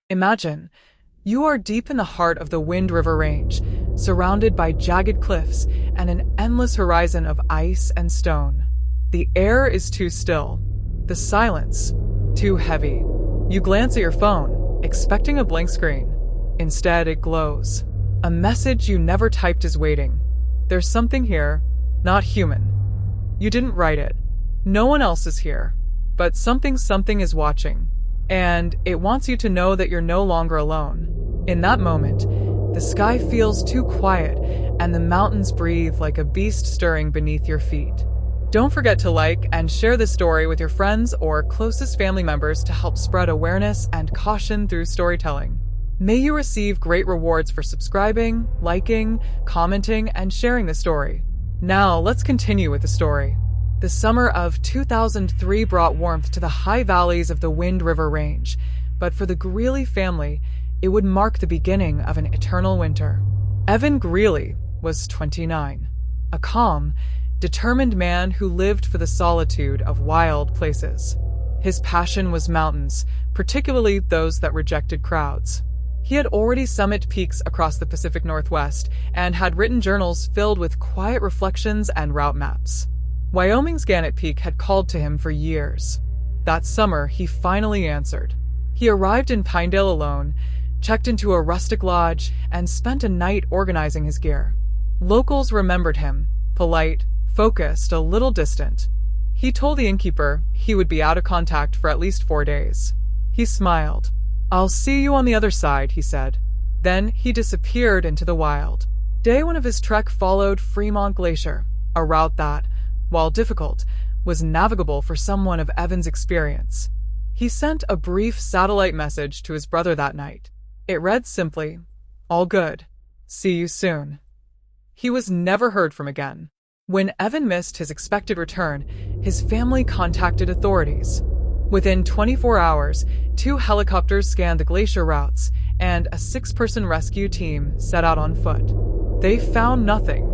Imagine, you are deep in the heart of the Wind River Range, surrounded by jagged cliffs and an endless horizon of ice and stone. The air is too still, the silence too heavy. You glance at your phone, expecting a blank screen. Instead, it glows. A message you never typed is waiting. There's something here, not human. You didn't write it. No one else is here. But something is watching. And it wants you to know that you're no longer alone. In that moment, the sky feels too quiet and the mountains breathe like a beast stirring beneath your feet. Don't forget to like and share this story with your friends or closest family members to help spread awareness and caution through storytelling. May you receive great rewards for subscribing, liking, commenting, and sharing the story. Now, let's continue with the story. The summer of 2003 brought warmth to the high valleys of the Wind River Range, but for the Greeley family, it would mark the beginning of an eternal winter. Evan Greeley was 29, a calm, determined man who lived for the solitude of wild places. His passion was mountains, particularly those that rejected crowds. He had already summited peaks across the Pacific Northwest and had written journals filled with quiet reflections and route maps. Wyoming's Gannett Peak had called to him for years. That summer, he finally answered. He arrived in Pinedale alone, checked into a rustic lodge, and spent a night organizing his gear. Locals remembered him, polite, focused, a little distant. He told the innkeeper he would be out of contact for at least 4 days. He smiled. "I'll see you on the other side," he said. Then he disappeared into the wild. Day one of his trek followed Fremont Glacier, a route that, while difficult, was navigable for someone of Evan's experience. He sent a brief satellite message to his brother that night. It read simply, "All good. See you soon." He was never heard from again. When Evan missed his expected return, his family contacted authorities. Within 24 hours, 2 helicopters scanned the glacier routes, and a 6-person rescue team set out on foot. They found nothing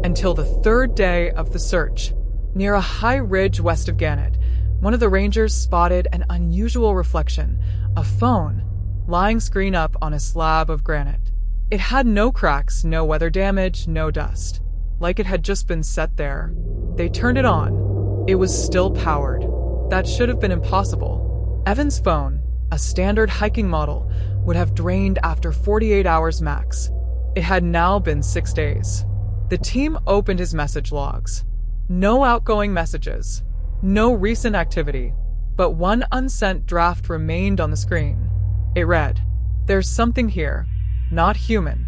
until the 3rd day of the search. Near a high ridge west of Gannett, one of the rangers spotted an unusual reflection, a phone, lying screen up on a slab of granite. It had no cracks, no weather damage, no dust. Like it had just been set there. They turned it on. It was still powered. That should have been impossible. Evan's phone, a standard hiking model, would have drained after 48 hours max. It had now been 6 days. The team opened his message logs. No outgoing messages. No recent activity. But one unsent draft remained on the screen. It read, "There's something here. Not human."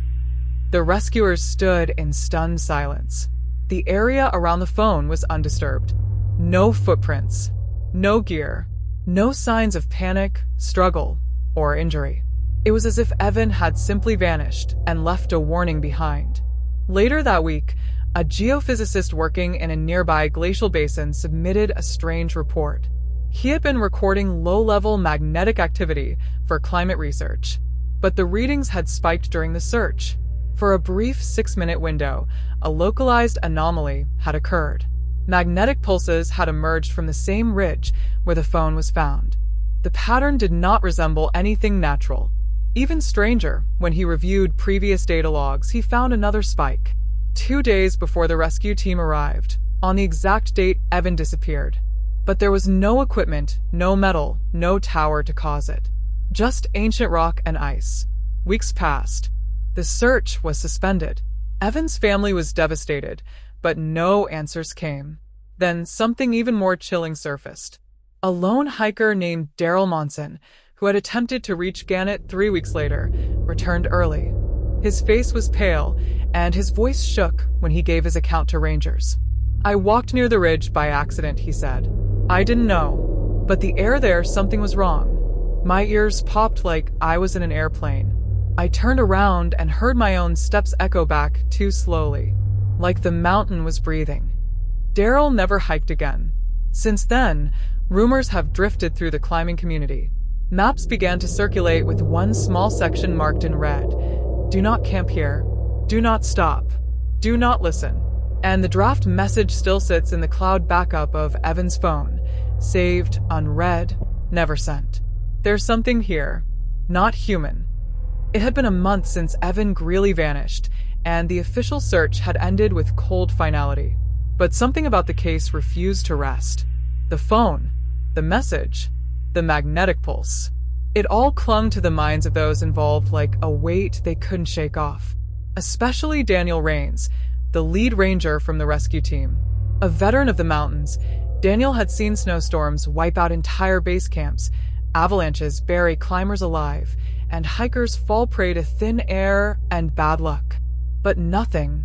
The rescuers stood in stunned silence. The area around the phone was undisturbed. No footprints. No gear. No signs of panic, struggle, or injury. It was as if Evan had simply vanished and left a warning behind. Later that week, a geophysicist working in a nearby glacial basin submitted a strange report. He had been recording low-level magnetic activity for climate research, but the readings had spiked during the search. For a brief 6-minute window, a localized anomaly had occurred. Magnetic pulses had emerged from the same ridge where the phone was found. The pattern did not resemble anything natural. Even stranger, when he reviewed previous data logs, he found another spike. 2 days before the rescue team arrived, on the exact date Evan disappeared. But there was no equipment, no metal, no tower to cause it. Just ancient rock and ice. Weeks passed. The search was suspended. Evan's family was devastated, but no answers came. Then something even more chilling surfaced. A lone hiker named Daryl Monson, who had attempted to reach Gannett 3 weeks later, returned early. His face was pale, and his voice shook when he gave his account to rangers. "I walked near the ridge by accident," he said. "I didn't know. But the air there, something was wrong. My ears popped like I was in an airplane. I turned around and heard my own steps echo back too slowly, like the mountain was breathing." Daryl never hiked again. Since then, rumors have drifted through the climbing community. Maps began to circulate with one small section marked in red. "Do not camp here. Do not stop. Do not listen." And the draft message still sits in the cloud backup of Evan's phone, saved, unread, never sent. There's something here. not human. It had been a month since Evan Greeley vanished, and the official search had ended with cold finality. But something about the case refused to rest. The phone, the message, the magnetic pulse. It all clung to the minds of those involved like a weight they couldn't shake off. Especially Daniel Rains, the lead ranger from the rescue team. A veteran of the mountains, Daniel had seen snowstorms wipe out entire base camps, avalanches bury climbers alive, and hikers fall prey to thin air and bad luck. But nothing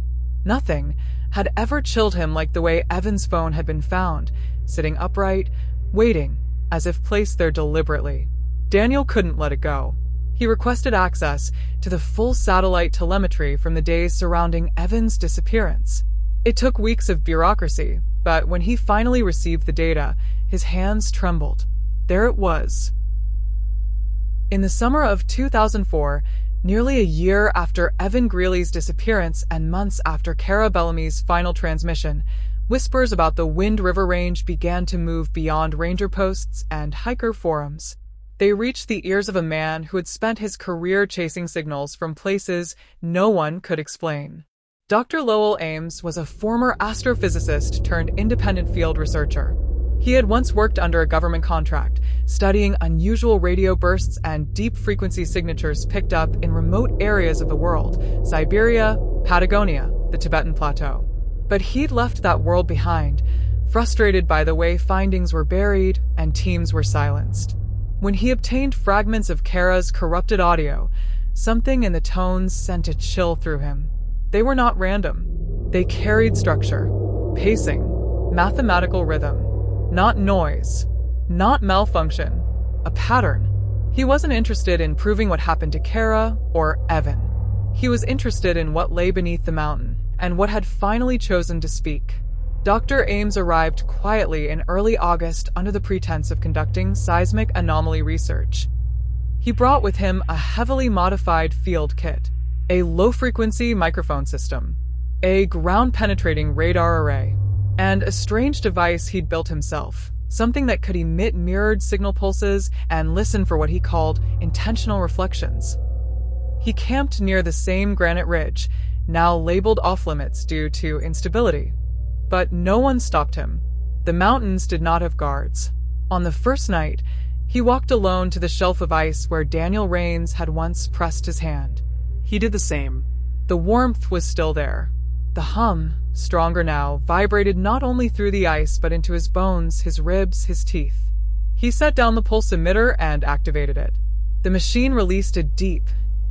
had ever chilled him like the way Evan's phone had been found, sitting upright, waiting, as if placed there deliberately. Daniel couldn't let it go. He requested access to the full satellite telemetry from the days surrounding Evan's disappearance. It took weeks of bureaucracy, but when he finally received the data, his hands trembled. There it was. In the summer of 2004, nearly a year after Evan Greeley's disappearance and months after Cara Bellamy's final transmission, whispers about the Wind River Range began to move beyond ranger posts and hiker forums. They reached the ears of a man who had spent his career chasing signals from places no one could explain. Dr. Lowell Ames was a former astrophysicist turned independent field researcher. He had once worked under a government contract, studying unusual radio bursts and deep frequency signatures picked up in remote areas of the world, Siberia, Patagonia, the Tibetan Plateau. But he'd left that world behind, frustrated by the way findings were buried and teams were silenced. When he obtained fragments of Cara's corrupted audio, something in the tones sent a chill through him. They were not random. They carried structure, pacing, mathematical rhythm. Not noise, not malfunction, a pattern. He wasn't interested in proving what happened to Cara or Evan. He was interested in what lay beneath the mountain and what had finally chosen to speak. Dr. Ames arrived quietly in early August under the pretense of conducting seismic anomaly research. He brought with him a heavily modified field kit, a low-frequency microphone system, a ground-penetrating radar array, and a strange device he'd built himself, something that could emit mirrored signal pulses and listen for what he called intentional reflections. He camped near the same granite ridge, now labeled off-limits due to instability. But no one stopped him. The mountains did not have guards. On the first night, he walked alone to the shelf of ice where Daniel Rains had once pressed his hand. He did the same. The warmth was still there. The hum, stronger now, vibrated not only through the ice but into his bones, his ribs, his teeth. He set down the pulse emitter and activated it. The machine released a deep,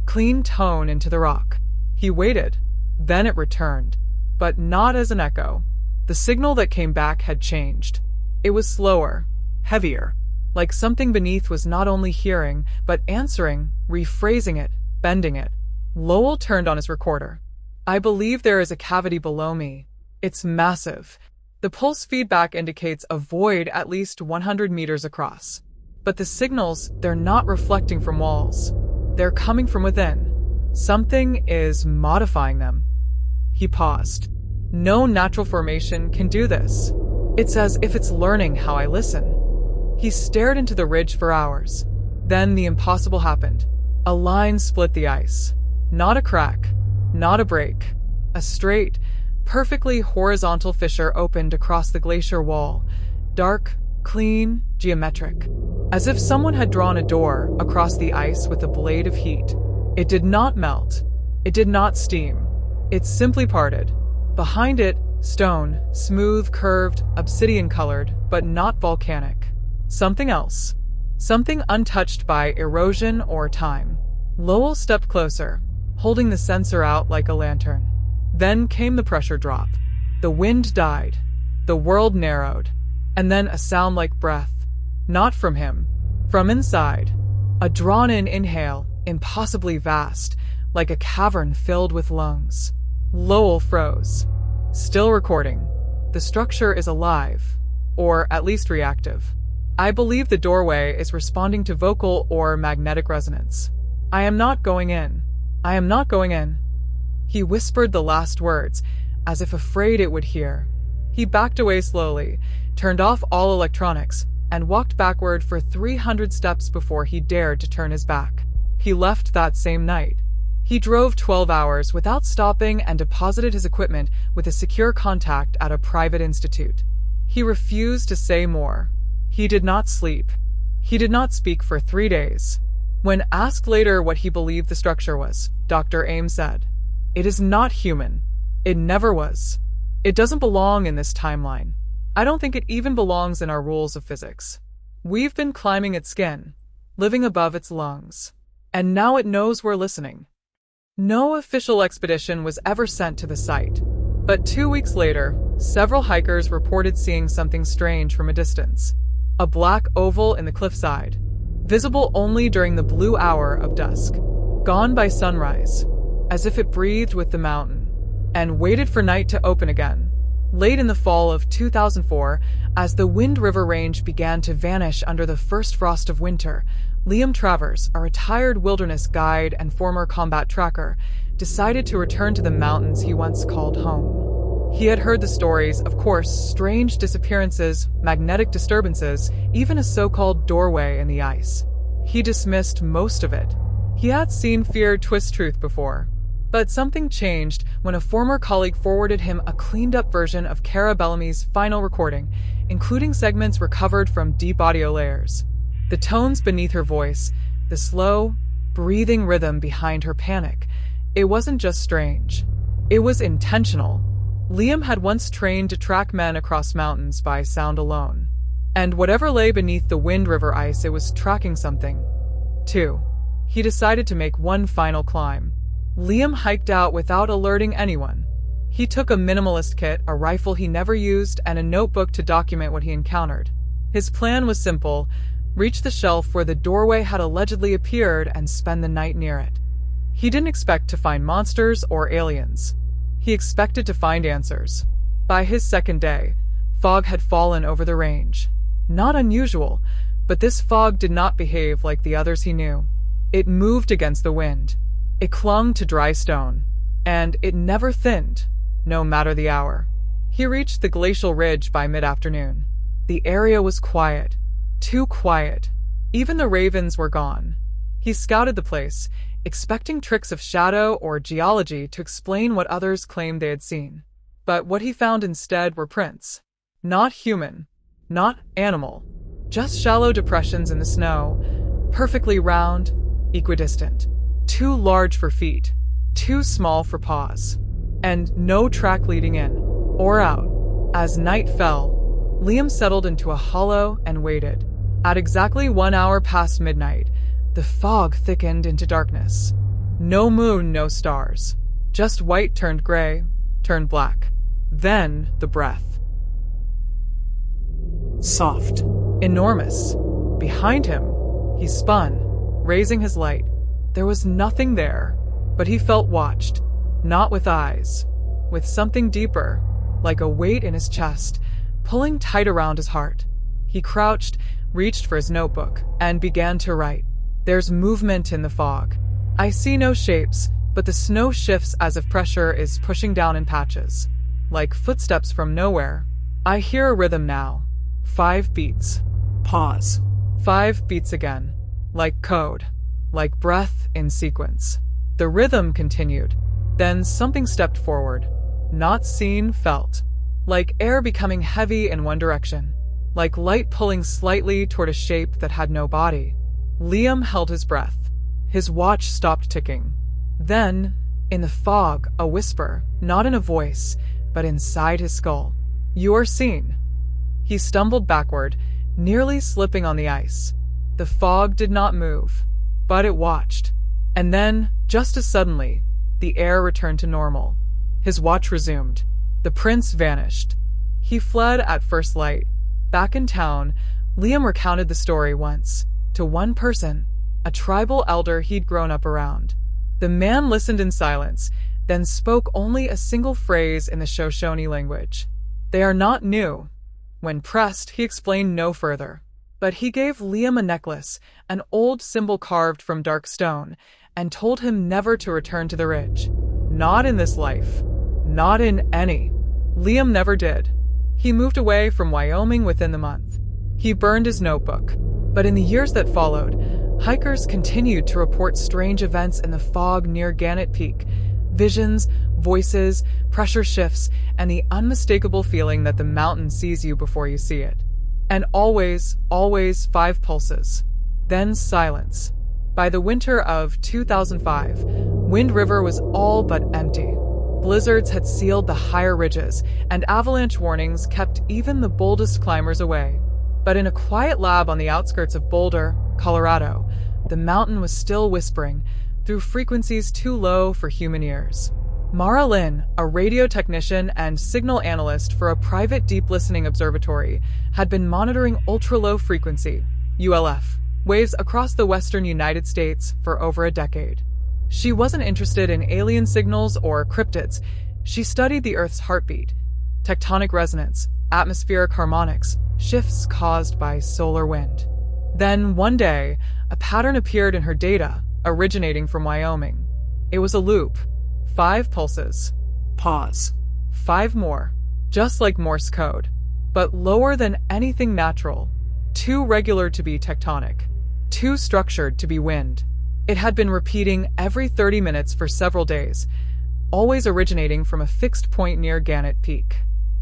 clean tone into the rock. He waited. Then it returned, but not as an echo. The signal that came back had changed. It was slower, heavier, like something beneath was not only hearing, but answering, rephrasing it, bending it. Lowell turned on his recorder. I believe there is a cavity below me. It's massive. The pulse feedback indicates a void at least 100 meters across. But the signals, they're not reflecting from walls. They're coming from within. Something is modifying them. He paused. No natural formation can do this. It's as if it's learning how I listen. He stared into the ridge for hours. Then the impossible happened. A line split the ice. Not a crack, not a break. A straight, perfectly horizontal fissure opened across the glacier wall. Dark, clean, geometric. As if someone had drawn a door across the ice with a blade of heat. It did not melt. It did not steam. It simply parted. Behind it, stone, smooth, curved, obsidian-colored, but not volcanic. Something else. Something untouched by erosion or time. Lowell stepped closer, holding the sensor out like a lantern. Then came the pressure drop. The wind died. The world narrowed. And then a sound like breath. Not from him. From inside. A drawn-in inhale, impossibly vast, like a cavern filled with lungs. Lowell froze. Still recording. The structure is alive, or at least reactive. I believe the doorway is responding to vocal or magnetic resonance. I am not going in. I am not going in. He whispered the last words, as if afraid it would hear. He backed away slowly, turned off all electronics, and walked backward for 300 steps before he dared to turn his back. He left that same night. He drove 12 hours without stopping and deposited his equipment with a secure contact at a private institute. He refused to say more. He did not sleep. He did not speak for 3 days. When asked later what he believed the structure was, Dr. Ames said, "It is not human. It never was. It doesn't belong in this timeline. I don't think it even belongs in our rules of physics. We've been climbing its skin, living above its lungs. And now it knows we're listening." No official expedition was ever sent to the site. But 2 weeks later, several hikers reported seeing something strange from a distance. A black oval in the cliffside, visible only during the blue hour of dusk, gone by sunrise, as if it breathed with the mountain, and waited for night to open again. Late in the fall of 2004, as the Wind River Range began to vanish under the first frost of winter, Liam Travers, a retired wilderness guide and former combat tracker, decided to return to the mountains he once called home. He had heard the stories, of course, strange disappearances, magnetic disturbances, even a so-called doorway in the ice. He dismissed most of it. He had seen fear twist truth before. But something changed when a former colleague forwarded him a cleaned-up version of Cara Bellamy's final recording, including segments recovered from deep audio layers. The tones beneath her voice, the slow, breathing rhythm behind her panic, it wasn't just strange. It was intentional. Liam had once trained to track men across mountains by sound alone. And whatever lay beneath the Wind River ice, it was tracking something, too. He decided to make one final climb. Liam hiked out without alerting anyone. He took a minimalist kit, a rifle he never used, and a notebook to document what he encountered. His plan was simple: reach the shelf where the doorway had allegedly appeared and spend the night near it. He didn't expect to find monsters or aliens. He expected to find answers. By his second day, fog had fallen over the range. Not unusual, but this fog did not behave like the others he knew. It moved against the wind. It clung to dry stone, and it never thinned, no matter the hour. He reached the glacial ridge by mid-afternoon. The area was quiet, too quiet. Even the ravens were gone. He scouted the place, expecting tricks of shadow or geology to explain what others claimed they had seen. But what he found instead were prints. Not human, not animal, just shallow depressions in the snow, perfectly round, equidistant. Too large for feet, too small for paws, and no track leading in or out. As night fell, Liam settled into a hollow and waited. At exactly 1 hour past midnight, the fog thickened into darkness. No moon, no stars. Just white turned gray, turned black. Then the breath. Soft. Enormous. Behind him, he spun, raising his light. There was nothing there, but he felt watched. Not with eyes, with something deeper, like a weight in his chest, pulling tight around his heart. He crouched, reached for his notebook, and began to write. There's movement in the fog. I see no shapes, but the snow shifts as if pressure is pushing down in patches. Like footsteps from nowhere. I hear a rhythm now. 5 beats. Pause. 5 beats again. Like code. Like breath in sequence. The rhythm continued. Then something stepped forward. Not seen, felt. Like air becoming heavy in one direction. Like light pulling slightly toward a shape that had no body. Liam held his breath. His watch stopped ticking. Then, in the fog, a whisper, not in a voice, but inside his skull. You are seen. He stumbled backward, nearly slipping on the ice. The fog did not move, but it watched. And then, just as suddenly, the air returned to normal. His watch resumed. The prince vanished. He fled at first light. Back in town, Liam recounted the story once, to one person, a tribal elder he'd grown up around. The man listened in silence, then spoke only a single phrase in the Shoshone language. They are not new. When pressed, he explained no further. But he gave Liam a necklace, an old symbol carved from dark stone, and told him never to return to the ridge. Not in this life. Not in any. Liam never did. He moved away from Wyoming within the month. He burned his notebook. But in the years that followed, Hikers continued to report strange events in the fog near Gannett Peak. Visions, voices, pressure shifts, and the unmistakable feeling that the mountain sees you before you see it. And always, always 5 pulses. Then silence. By the winter of 2005, Wind River was all but empty. Blizzards had sealed the higher ridges, and avalanche warnings kept even the boldest climbers away. But in a quiet lab on the outskirts of Boulder, Colorado, the mountain was still whispering through frequencies too low for human ears. Mara Lin, a radio technician and signal analyst for a private deep listening observatory, had been monitoring ultra-low frequency, ULF, waves across the western United States for over a decade. She wasn't interested in alien signals or cryptids. She studied the Earth's heartbeat, tectonic resonance, atmospheric harmonics, shifts caused by solar wind. Then, one day, a pattern appeared in her data, originating from Wyoming. It was a loop. 5 pulses. Pause. 5 more. Just like Morse code. But lower than anything natural. Too regular to be tectonic. Too structured to be wind. It had been repeating every 30 minutes for several days, always originating from a fixed point near Gannett Peak.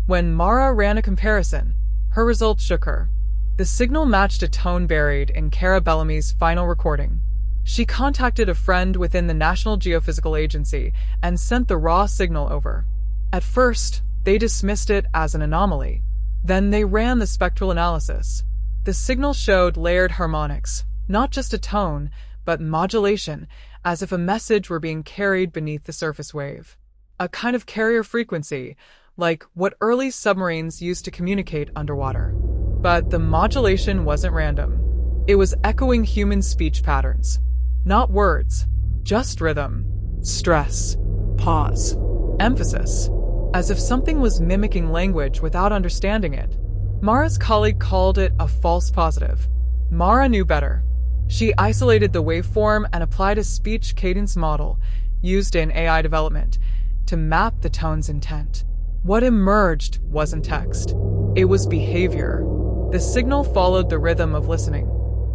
When Mara ran a comparison, her results shook her. The signal matched a tone buried in Cara Bellamy's final recording. She contacted a friend within the National Geophysical Agency and sent the raw signal over. At first, they dismissed it as an anomaly. Then they ran the spectral analysis. The signal showed layered harmonics, not just a tone, but modulation, as if a message were being carried beneath the surface wave. A kind of carrier frequency, like what early submarines used to communicate underwater. But the modulation wasn't random. It was echoing human speech patterns. Not words, just rhythm, stress, pause, emphasis, as if something was mimicking language without understanding it. Mara's colleague called it a false positive. Mara knew better. She isolated the waveform and applied a speech cadence model, used in AI development, to map the tone's intent. What emerged wasn't text. It was behavior. The signal followed the rhythm of listening.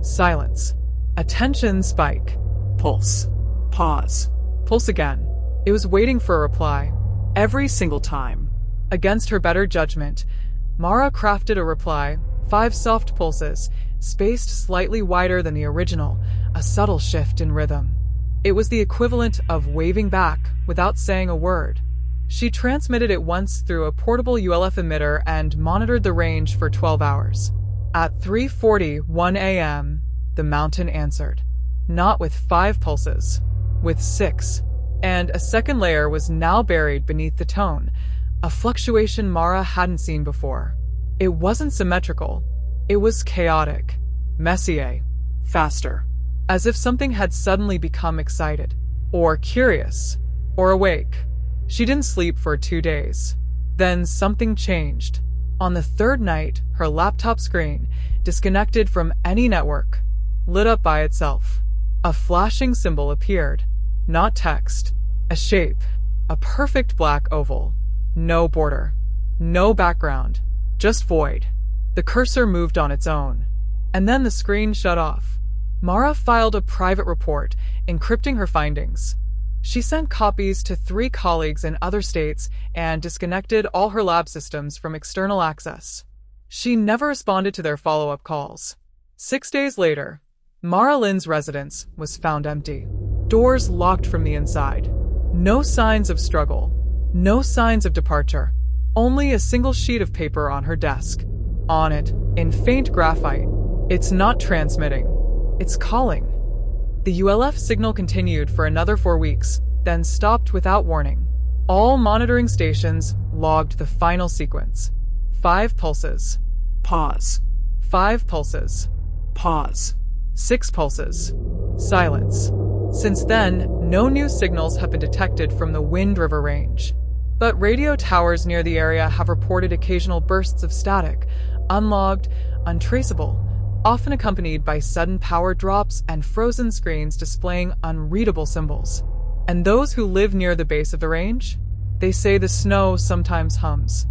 Silence. Attention spike. Pulse. Pause. Pulse again. It was waiting for a reply. Every single time. Against her better judgment, Mara crafted a reply, 5 soft pulses, spaced slightly wider than the original, a subtle shift in rhythm. It was the equivalent of waving back without saying a word. She transmitted it once through a portable ULF emitter and monitored the range for 12 hours. At 3:41 a.m., the mountain answered. Not with 5 pulses, with 6. And a second layer was now buried beneath the tone, a fluctuation Mara hadn't seen before. It wasn't symmetrical. It was chaotic, messier, faster, as if something had suddenly become excited, or curious, or awake. She didn't sleep for 2 days. Then something changed. On the 3rd night, her laptop screen, disconnected from any network, lit up by itself. A flashing symbol appeared. Not text. A shape. A perfect black oval. No border. No background. Just void. The cursor moved on its own. And then the screen shut off. Mara filed a private report, encrypting her findings. She sent copies to 3 colleagues in other states and disconnected all her lab systems from external access. She never responded to their follow-up calls. 6 days later, Mara Lin's residence was found empty. Doors locked from the inside. No signs of struggle. No signs of departure. Only a single sheet of paper on her desk. On it, in faint graphite, it's not transmitting. It's calling. The ULF signal continued for another 4 weeks, then stopped without warning. All monitoring stations logged the final sequence. 5 pulses. Pause. 5 pulses. Pause. 6 pulses. Silence. Since then, no new signals have been detected from the Wind River Range. But radio towers near the area have reported occasional bursts of static, unlogged, untraceable, often accompanied by sudden power drops and frozen screens displaying unreadable symbols. And those who live near the base of the range? They say the snow sometimes hums.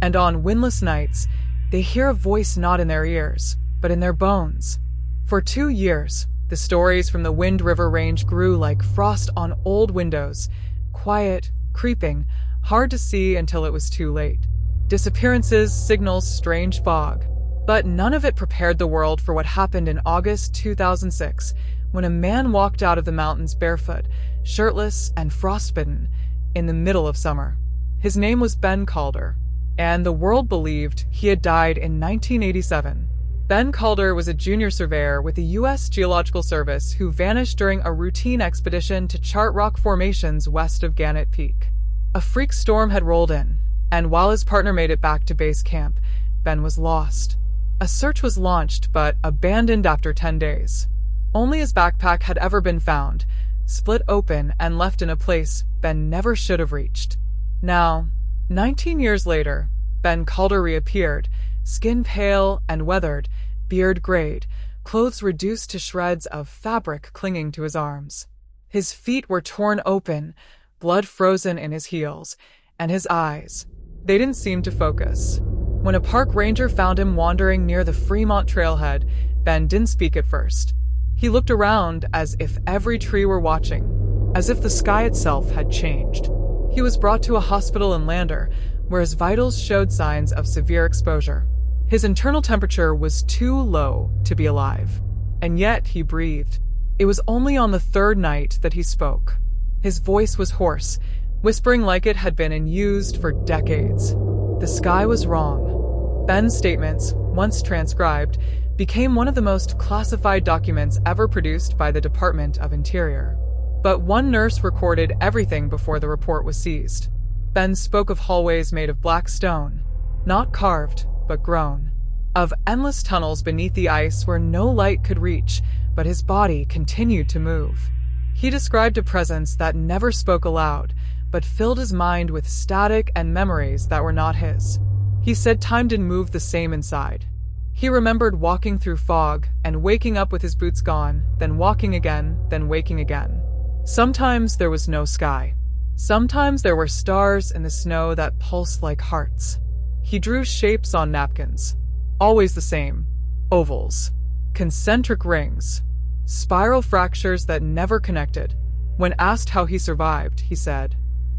And on windless nights, they hear a voice not in their ears, but in their bones. For 2 years, The stories from the Wind River Range grew like frost on old windows, quiet, creeping, hard to see until it was too late. Disappearances, signals, strange fog. But none of it prepared the world for what happened in August 2006, when a man walked out of the mountains barefoot, shirtless and frostbitten, in the middle of summer. His name was Ben Calder, and the world believed he had died in 1987. Ben Calder was a junior surveyor with the U.S. Geological Service who vanished during a routine expedition to chart rock formations west of Gannett Peak. A freak storm had rolled in, and while his partner made it back to base camp, Ben was lost. A search was launched, but abandoned after 10 days. Only his backpack had ever been found, split open and left in a place Ben never should have reached. Now, 19 years later, Ben Calder reappeared, skin pale and weathered, beard grayed, clothes reduced to shreds of fabric clinging to his arms. His feet were torn open, blood frozen in his heels, and his eyes, they didn't seem to focus. When a park ranger found him wandering near the Fremont trailhead, Ben didn't speak at first. He looked around as if every tree were watching, as if the sky itself had changed. He was brought to a hospital in Lander, where his vitals showed signs of severe exposure. His internal temperature was too low to be alive, and yet he breathed. It was only on the third night that he spoke. His voice was hoarse, whispering like it had been used for decades. The sky was wrong. Ben's statements, once transcribed, became one of the most classified documents ever produced by the Department of Interior. But one nurse recorded everything before the report was seized. Ben spoke of hallways made of black stone, not carved, but grown, of endless tunnels beneath the ice where no light could reach, but his body continued to move. He described a presence that never spoke aloud, but filled his mind with static and memories that were not his. He said time didn't move the same inside. He remembered walking through fog and waking up with his boots gone, then walking again, then waking again. Sometimes there was no sky. Sometimes there were stars in the snow that pulsed like hearts. He drew shapes on napkins, always the same: ovals, concentric rings, spiral fractures that never connected. When asked how he survived, he said,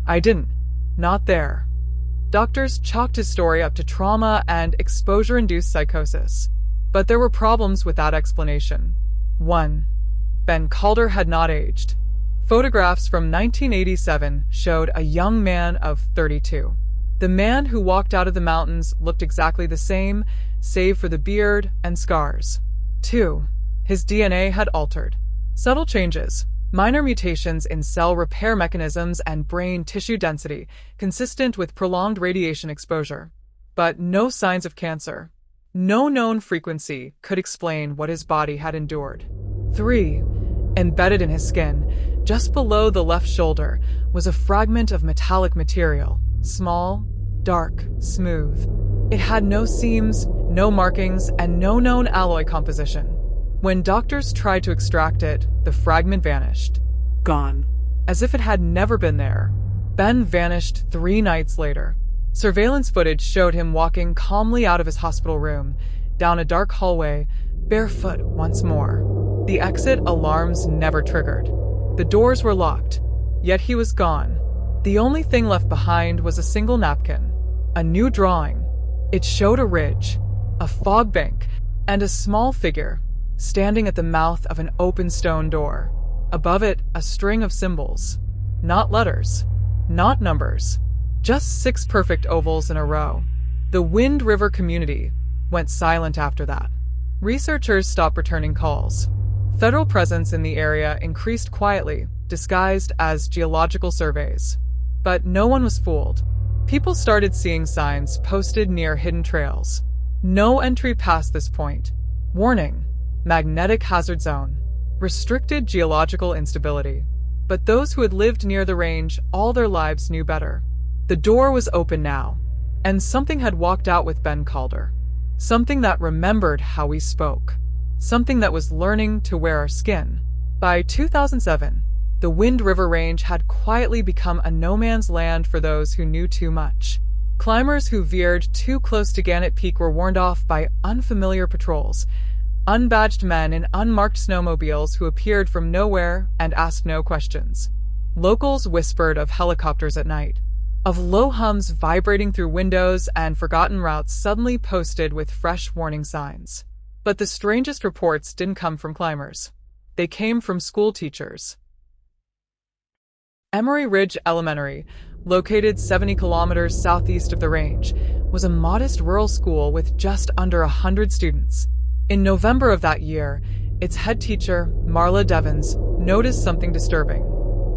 "I didn't. Not there." Doctors chalked his story up to trauma and exposure-induced psychosis. But there were problems with that explanation. 1. Ben Calder had not aged. Photographs from 1987 showed a young man of 32. The man who walked out of the mountains looked exactly the same, save for the beard and scars. 2. His DNA had altered. Subtle changes, minor mutations in cell repair mechanisms and brain tissue density, consistent with prolonged radiation exposure. But no signs of cancer. No known frequency could explain what his body had endured. 3. Embedded in his skin, just below the left shoulder, was a fragment of metallic material, small, dark, smooth. It had no seams, no markings, and no known alloy composition. When doctors tried to extract it, the fragment vanished. Gone. As if it had never been there. Ben vanished 3 nights later. Surveillance footage showed him walking calmly out of his hospital room, down a dark hallway, barefoot once more. The exit alarms never triggered. The doors were locked, yet he was gone. The only thing left behind was a single napkin, a new drawing. It showed a ridge, a fog bank, and a small figure standing at the mouth of an open stone door. Above it, a string of symbols. Not letters, not numbers, just 6 perfect ovals in a row. The Wind River community went silent after that. Researchers stopped returning calls. Federal presence in the area increased quietly, disguised as geological surveys. But no one was fooled. People started seeing signs posted near hidden trails. No entry past this point. Warning: magnetic hazard zone. Restricted geological instability. But those who had lived near the range all their lives knew better. The door was open now, and something had walked out with Ben Calder. Something that remembered how we spoke. Something that was learning to wear our skin. By 2007, the Wind River Range had quietly become a no-man's land for those who knew too much. Climbers who veered too close to Gannett Peak were warned off by unfamiliar patrols. Unbadged men in unmarked snowmobiles who appeared from nowhere and asked no questions. Locals whispered of helicopters at night, of low hums vibrating through windows and forgotten routes suddenly posted with fresh warning signs. But the strangest reports didn't come from climbers. They came from school teachers. Emory Ridge Elementary, located 70 kilometers southeast of the range, was a modest rural school with just under 100 students. In November of that year, its head teacher, Marla Devins, noticed something disturbing.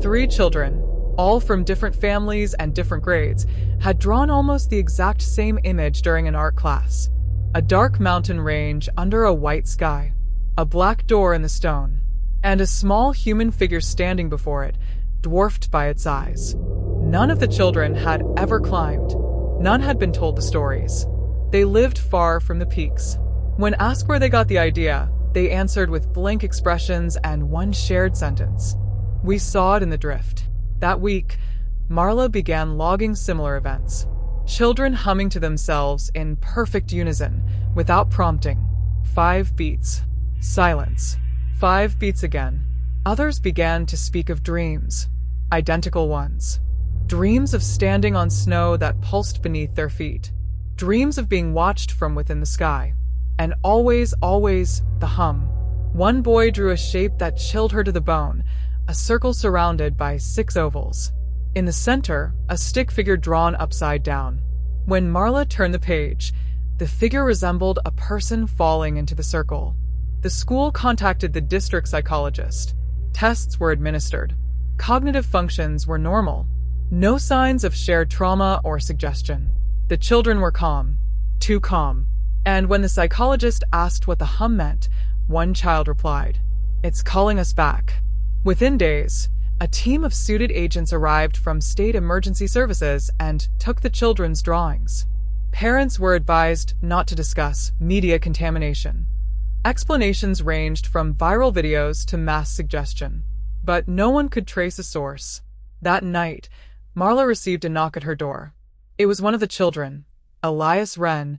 3 children, all from different families and different grades, had drawn almost the exact same image during an art class. A dark mountain range under a white sky, a black door in the stone, and a small human figure standing before it, dwarfed by its size. None of the children had ever climbed. None had been told the stories. They lived far from the peaks. When asked where they got the idea, they answered with blank expressions and one shared sentence: "We saw it in the drift." That week, Marla began logging similar events. Children humming to themselves in perfect unison, without prompting. 5 beats. Silence. 5 beats again. Others began to speak of dreams, identical ones. Dreams of standing on snow that pulsed beneath their feet. Dreams of being watched from within the sky. And always, always, the hum. One boy drew a shape that chilled her to the bone, a circle surrounded by 6 ovals. In the center, a stick figure drawn upside down. When Marla turned the page, the figure resembled a person falling into the circle. The school contacted the district psychologist. Tests were administered. Cognitive functions were normal. No signs of shared trauma or suggestion. The children were calm. Too calm. And when the psychologist asked what the hum meant, one child replied, "It's calling us back." Within days, a team of suited agents arrived from state emergency services and took the children's drawings. Parents were advised not to discuss media contamination. Explanations ranged from viral videos to mass suggestion, but no one could trace a source. That night, Marla received a knock at her door. It was one of the children, Elias Wren,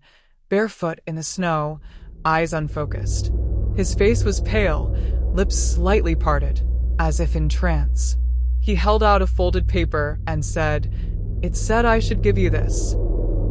barefoot in the snow, eyes unfocused. His face was pale, lips slightly parted, as if in trance. He held out a folded paper and said, "It said I should give you this."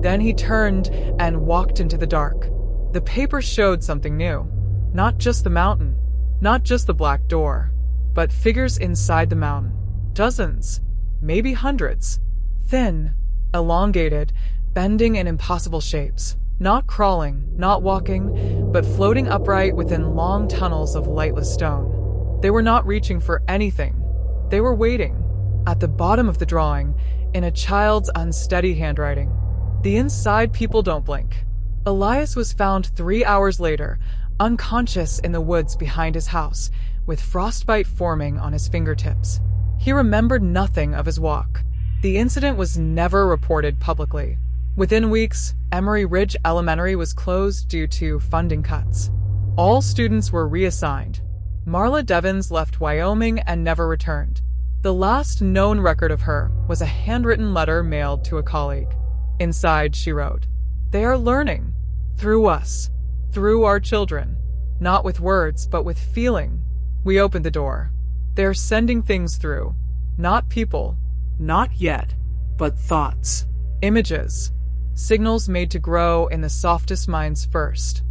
Then he turned and walked into the dark. The paper showed something new. Not just the mountain, not just the black door, but figures inside the mountain. Dozens, maybe hundreds. Thin, elongated, bending in impossible shapes. Not crawling, not walking, but floating upright within long tunnels of lightless stone. They were not reaching for anything. They were waiting. At the bottom of the drawing, in a child's unsteady handwriting, "The inside people don't blink." Elias was found 3 hours later, unconscious in the woods behind his house, with frostbite forming on his fingertips. He remembered nothing of his walk. The incident was never reported publicly. Within weeks, Emory Ridge Elementary was closed due to funding cuts. All students were reassigned. Marla Devins left Wyoming and never returned. The last known record of her was a handwritten letter mailed to a colleague. Inside, she wrote, "They are learning. Through us. Through our children. Not with words, but with feeling. We opened the door. They're sending things through. Not people. Not yet. But thoughts. Images. Signals made to grow in the softest minds first."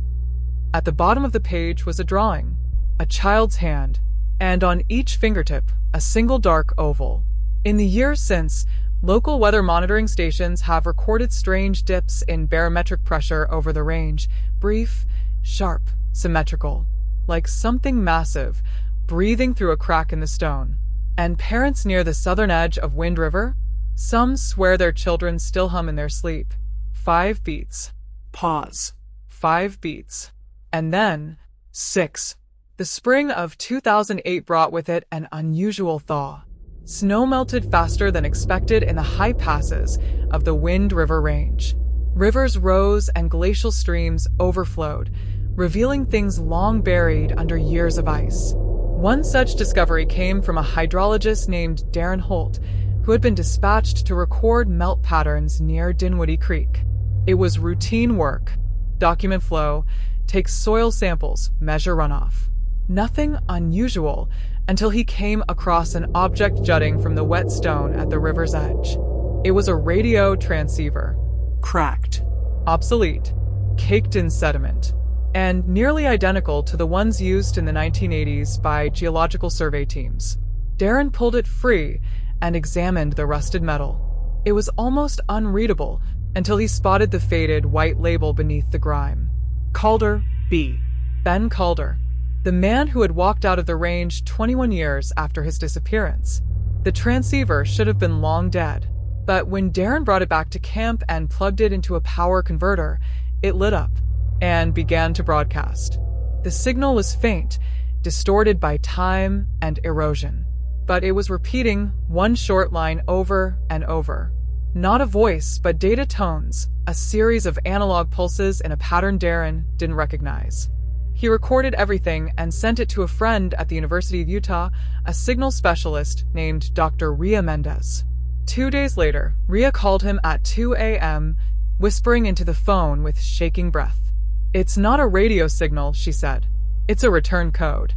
At the bottom of the page was a drawing. A child's hand. And on each fingertip, a single dark oval. In the years since, local weather monitoring stations have recorded strange dips in barometric pressure over the range, brief, sharp, symmetrical, like something massive, breathing through a crack in the stone. And parents near the southern edge of Wind River? Some swear their children still hum in their sleep. 5 beats. Pause. 5 beats. And then, 6. The spring of 2008 brought with it an unusual thaw. Snow melted faster than expected in the high passes of the Wind River Range. Rivers rose and glacial streams overflowed, revealing things long buried under years of ice. One such discovery came from a hydrologist named Darren Holt, who had been dispatched to record melt patterns near Dinwiddie Creek. It was routine work. Document flow, take soil samples, measure runoff. Nothing unusual until he came across an object jutting from the wet stone at the river's edge. It was a radio transceiver. Cracked, obsolete, caked in sediment, and nearly identical to the ones used in the 1980s by geological survey teams. Darren pulled it free and examined the rusted metal. It was almost unreadable until he spotted the faded white label beneath the grime. Calder, B. Ben Calder, the man who had walked out of the range 21 years after his disappearance. The transceiver should have been long dead, but when Darren brought it back to camp and plugged it into a power converter, it lit up and began to broadcast. The signal was faint, distorted by time and erosion, but it was repeating one short line over and over. Not a voice, but data tones, a series of analog pulses in a pattern Darren didn't recognize. He recorded everything and sent it to a friend at the University of Utah, a signal specialist named Dr. Rhea Mendez. 2 days later, Rhea called him at 2 a.m., whispering into the phone with shaking breath. "It's not a radio signal," she said. "It's a return code."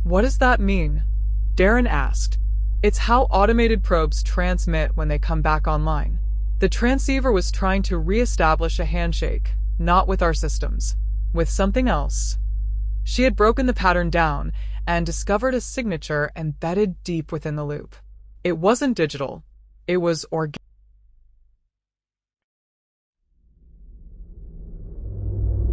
"What does that mean?" Darren asked. "It's how automated probes transmit when they come back online. The transceiver was trying to re-establish a handshake, not with our systems, with something else." She had broken the pattern down and discovered a signature embedded deep within the loop. It wasn't digital. It was organic.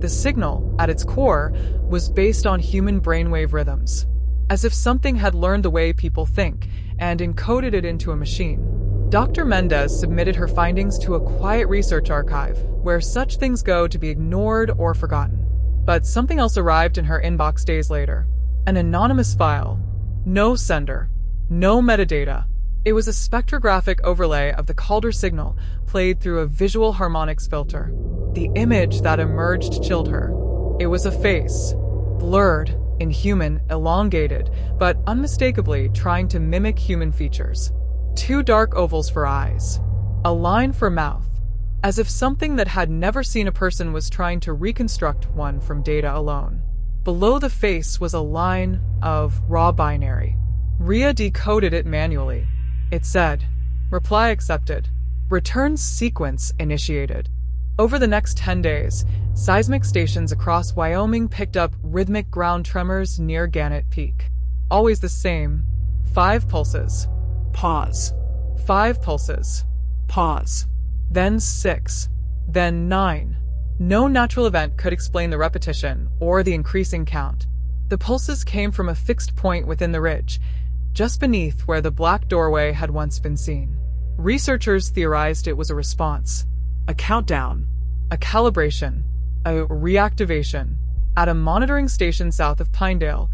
The signal, at its core, was based on human brainwave rhythms, as if something had learned the way people think and encoded it into a machine. Dr. Mendez submitted her findings to a quiet research archive, where such things go to be ignored or forgotten. But something else arrived in her inbox days later. An anonymous file. No sender. No metadata. It was a spectrographic overlay of the Calder signal played through a visual harmonics filter. The image that emerged chilled her. It was a face. Blurred, inhuman, elongated, but unmistakably trying to mimic human features. 2 dark ovals for eyes. A line for mouth. As if something that had never seen a person was trying to reconstruct one from data alone. Below the face was a line of raw binary. Rhea decoded it manually. It said, "Reply accepted. Return sequence initiated." Over the next 10 days, seismic stations across Wyoming picked up rhythmic ground tremors near Gannett Peak. Always the same. 5 pulses. Pause. 5 pulses. Pause. Then 6. Then 9. No natural event could explain the repetition or the increasing count. The pulses came from a fixed point within the ridge, just beneath where the black doorway had once been seen. Researchers theorized it was a response. A countdown. A calibration. A reactivation. At a monitoring station south of Pinedale,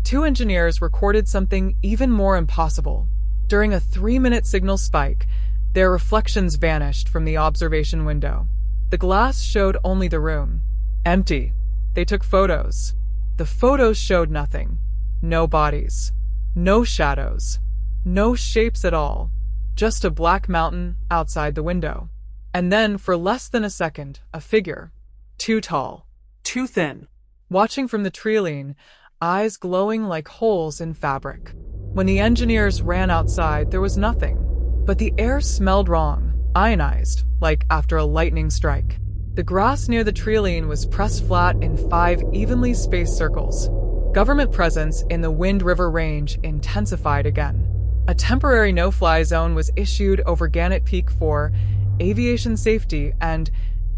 2 engineers recorded something even more impossible. During a 3-minute signal spike, their reflections vanished from the observation window. The glass showed only the room. Empty. They took photos. The photos showed nothing. No bodies. No shadows. No shapes at all. Just a black mountain outside the window. And then, for less than a second, a figure. Too tall. Too thin. Watching from the tree-line, eyes glowing like holes in fabric. When the engineers ran outside, there was nothing. But the air smelled wrong, ionized, like after a lightning strike. The grass near the tree-line was pressed flat in 5 evenly spaced circles. Government presence in the Wind River Range intensified again. A temporary no-fly zone was issued over Gannett Peak for aviation safety and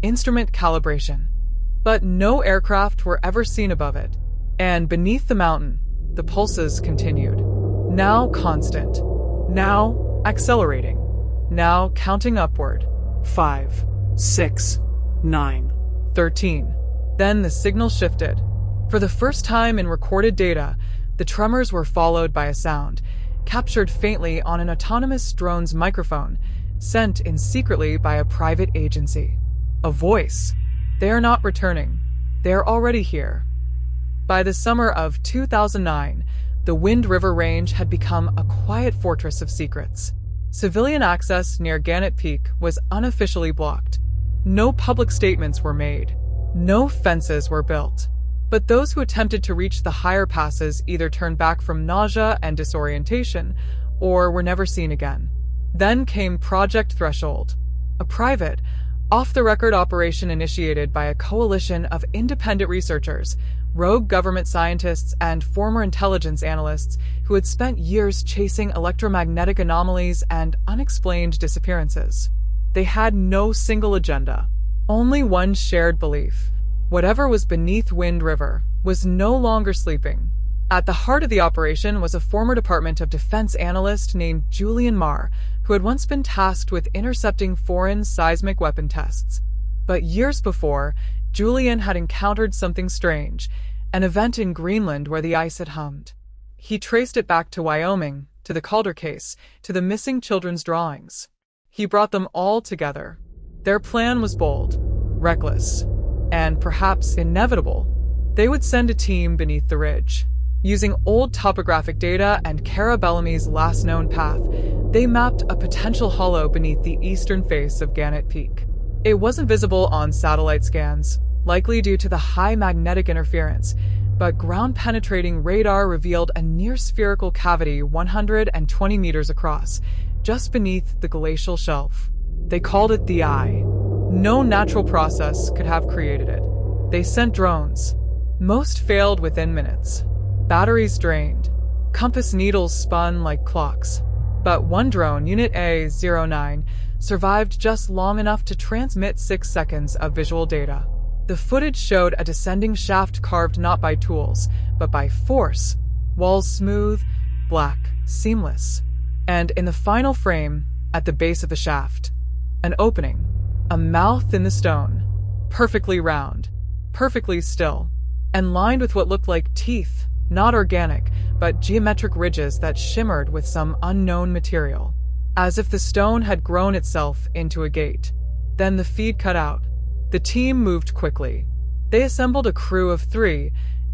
instrument calibration. But no aircraft were ever seen above it. And beneath the mountain, the pulses continued. Now constant. Now accelerating. Now counting upward. 5, 6, 9, 13. Then the signal shifted. For the first time in recorded data, the tremors were followed by a sound, captured faintly on an autonomous drone's microphone, sent in secretly by a private agency. A voice. They are not returning. They are already here. By the summer of 2009, the Wind River Range had become a quiet fortress of secrets. Civilian access near Gannett Peak was unofficially blocked. No public statements were made. No fences were built, but those who attempted to reach the higher passes either turned back from nausea and disorientation or were never seen again. Then came Project Threshold, a private, off-the-record operation initiated by a coalition of independent researchers, rogue government scientists, and former intelligence analysts who had spent years chasing electromagnetic anomalies and unexplained disappearances. They had no single agenda, only one shared belief. Whatever was beneath Wind River was no longer sleeping. At the heart of the operation was a former Department of Defense analyst named Julian Marr, who had once been tasked with intercepting foreign seismic weapon tests. But years before, Julian had encountered something strange, an event in Greenland where the ice had hummed. He traced it back to Wyoming, to the Calder case, to the missing children's drawings. He brought them all together. Their plan was bold, reckless, and perhaps inevitable. They would send a team beneath the ridge. Using old topographic data and Cara Bellamy's last known path, they mapped a potential hollow beneath the eastern face of Gannett Peak. It wasn't visible on satellite scans, likely due to the high magnetic interference, but ground-penetrating radar revealed a near-spherical cavity 120 meters across, just beneath the glacial shelf. They called it the Eye. No natural process could have created it. They sent drones. Most failed within minutes. Batteries drained. Compass needles spun like clocks. But one drone, Unit A09, survived just long enough to transmit 6 seconds of visual data. The footage showed a descending shaft carved not by tools, but by force. Walls smooth, black, seamless. And in the final frame, at the base of the shaft, an opening. A mouth in the stone. Perfectly round. Perfectly still. And lined with what looked like teeth. Not organic, but geometric ridges that shimmered with some unknown material. As if the stone had grown itself into a gate. Then the feed cut out. The team moved quickly. They assembled a crew of 3,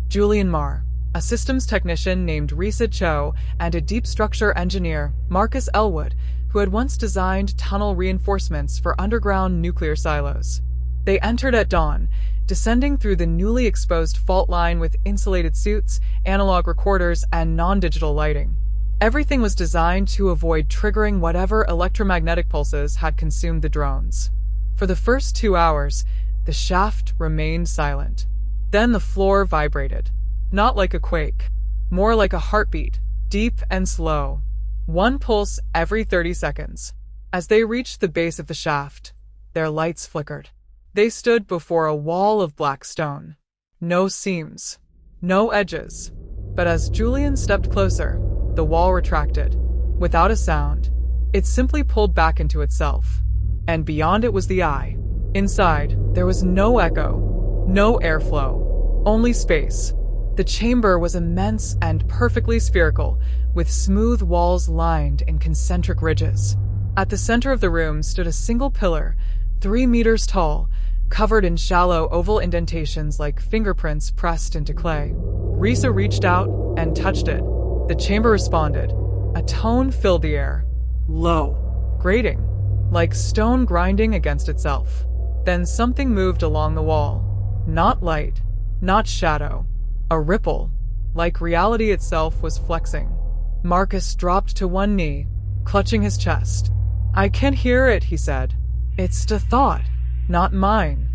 Julian Marr, a systems technician named Risa Cho, and a deep structure engineer, Marcus Elwood, who had once designed tunnel reinforcements for underground nuclear silos. They entered at dawn, descending through the newly exposed fault line with insulated suits, analog recorders, and non-digital lighting. Everything was designed to avoid triggering whatever electromagnetic pulses had consumed the drones. For the first 2 hours, the shaft remained silent. Then the floor vibrated. Not like a quake, more like a heartbeat, deep and slow. One pulse every 30 seconds. As they reached the base of the shaft, their lights flickered. They stood before a wall of black stone. No seams, no edges. But as Julian stepped closer, the wall retracted. Without a sound, it simply pulled back into itself. And beyond it was the Eye. Inside, there was no echo, no airflow, only space. The chamber was immense and perfectly spherical, with smooth walls lined in concentric ridges. At the center of the room stood a single pillar, 3 meters tall, covered in shallow oval indentations like fingerprints pressed into clay. Risa reached out and touched it. The chamber responded. A tone filled the air. Low. Grating. Like stone grinding against itself. Then something moved along the wall. Not light. Not shadow. A ripple. Like reality itself was flexing. Marcus dropped to one knee, clutching his chest. I can't hear it, he said. It's the thought, not mine.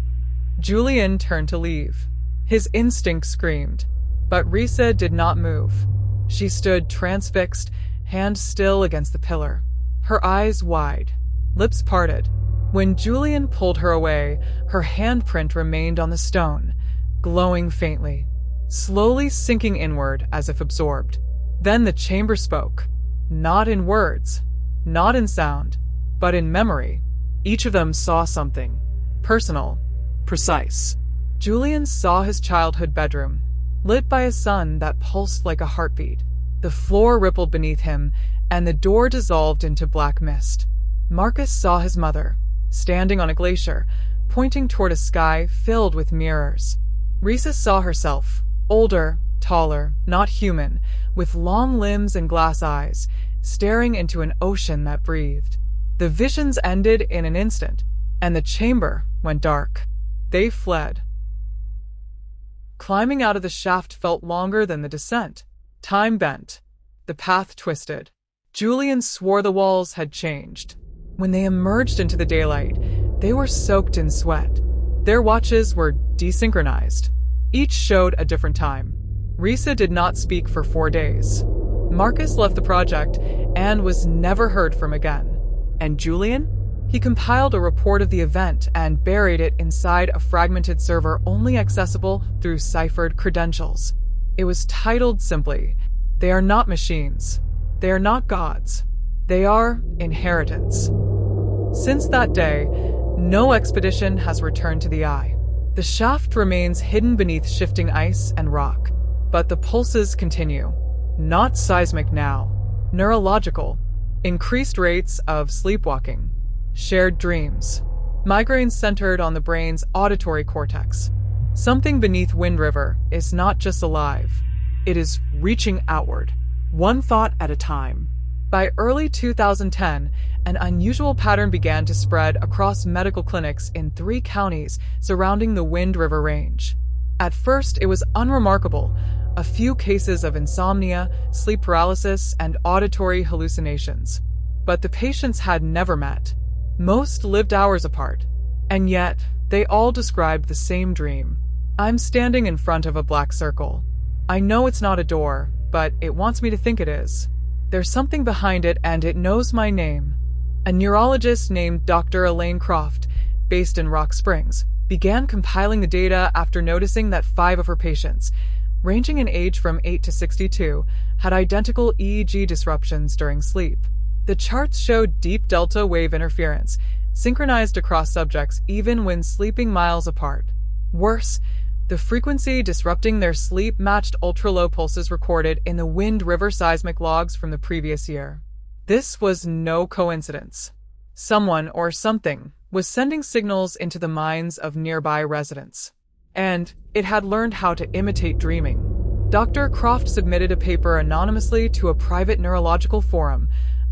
Julian turned to leave. His instinct screamed. But Risa did not move. She stood transfixed, hand still against the pillar. Her eyes wide. Lips parted. When Julian pulled her away, her handprint remained on the stone, glowing faintly, slowly sinking inward as if absorbed. Then the chamber spoke. Not in words, not in sound, but in memory. Each of them saw something. Personal. Precise. Julian saw his childhood bedroom, lit by a sun that pulsed like a heartbeat. The floor rippled beneath him, and the door dissolved into black mist. Marcus saw his mother, standing on a glacier, pointing toward a sky filled with mirrors. Risa saw herself, older, taller, not human, with long limbs and glass eyes, staring into an ocean that breathed. The visions ended in an instant, and the chamber went dark. They fled. Climbing out of the shaft felt longer than the descent. Time bent. The path twisted. Julian swore the walls had changed. When they emerged into the daylight, they were soaked in sweat. Their watches were desynchronized. Each showed a different time. Risa did not speak for 4 days. Marcus left the project and was never heard from again. And Julian? He compiled a report of the event and buried it inside a fragmented server only accessible through ciphered credentials. It was titled simply, "They are not machines. They are not gods. They are inheritance." Since that day, no expedition has returned to the eye. The shaft remains hidden beneath shifting ice and rock, but the pulses continue. Not seismic now, neurological. Increased rates of sleepwalking, shared dreams, migraines centered on the brain's auditory cortex. Something beneath Wind River is not just alive, it is reaching outward, one thought at a time. By early 2010, an unusual pattern began to spread across medical clinics in 3 counties surrounding the Wind River Range. At first, it was unremarkable. A few cases of insomnia, sleep paralysis, and auditory hallucinations. But the patients had never met. Most lived hours apart. And yet, they all described the same dream. I'm standing in front of a black circle. I know it's not a door, but it wants me to think it is. There's something behind it and it knows my name. A neurologist named Dr. Elaine Croft, based in Rock Springs, began compiling the data after noticing that 5 of her patients, ranging in age from 8 to 62, had identical EEG disruptions during sleep. The charts showed deep delta wave interference, synchronized across subjects even when sleeping miles apart. Worse, the frequency disrupting their sleep matched ultra-low pulses recorded in the Wind River seismic logs from the previous year. This was no coincidence. Someone or something was sending signals into the minds of nearby residents. And it had learned how to imitate dreaming. Dr. Croft submitted a paper anonymously to a private neurological forum,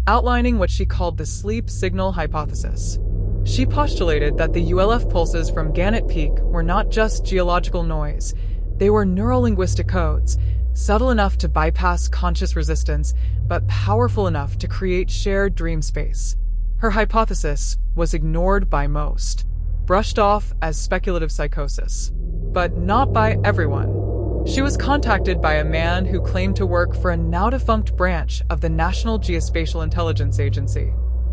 outlining what she called the sleep signal hypothesis. She postulated that the ULF pulses from Gannett Peak were not just geological noise. They were neurolinguistic codes, subtle enough to bypass conscious resistance, but powerful enough to create shared dream space. Her hypothesis was ignored by most, brushed off as speculative psychosis. But not by everyone. She was contacted by a man who claimed to work for a now-defunct branch of the National Geospatial Intelligence Agency.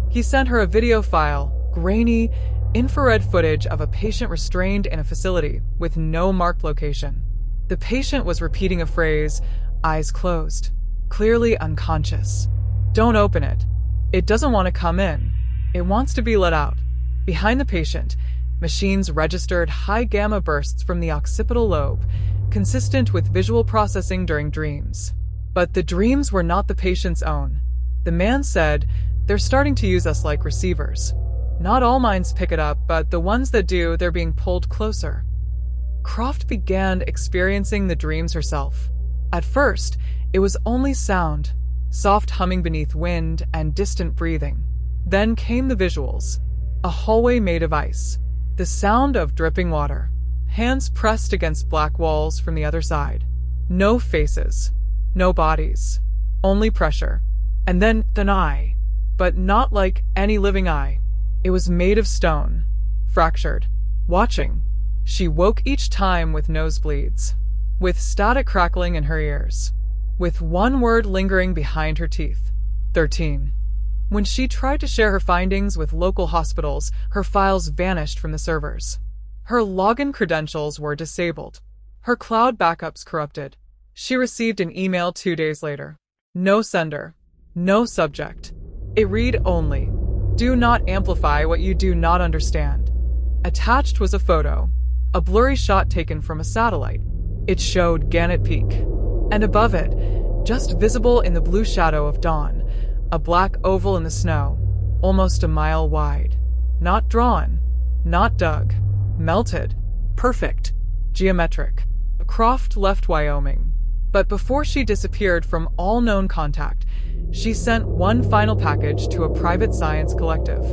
He sent her a video file, grainy, infrared footage of a patient restrained in a facility with no marked location. The patient was repeating a phrase, eyes closed, clearly unconscious. Don't open it. It doesn't want to come in. It wants to be let out. Behind the patient, machines registered high gamma bursts from the occipital lobe, consistent with visual processing during dreams. But the dreams were not the patient's own. The man said, "They're starting to use us like receivers. Not all minds pick it up, but the ones that do, they're being pulled closer." Croft began experiencing the dreams herself. At first, it was only sound, soft humming beneath wind and distant breathing. Then came the visuals. A hallway made of ice. The sound of dripping water. Hands pressed against black walls from the other side. No faces. No bodies. Only pressure. And then an eye. But not like any living eye. It was made of stone. Fractured. Watching. She woke each time with nosebleeds. With static crackling in her ears. With one word lingering behind her teeth. 13. When she tried to share her findings with local hospitals, her files vanished from the servers. Her login credentials were disabled. Her cloud backups corrupted. She received an email 2 days later. No sender. No subject. It read only, "Do not amplify what you do not understand." Attached was a photo. A blurry shot taken from a satellite. It showed Gannett Peak. And above it, just visible in the blue shadow of dawn, a black oval in the snow, almost a mile wide. Not drawn, not dug, melted, perfect, geometric. Croft left Wyoming. But before she disappeared from all known contact, she sent one final package to a private science collective.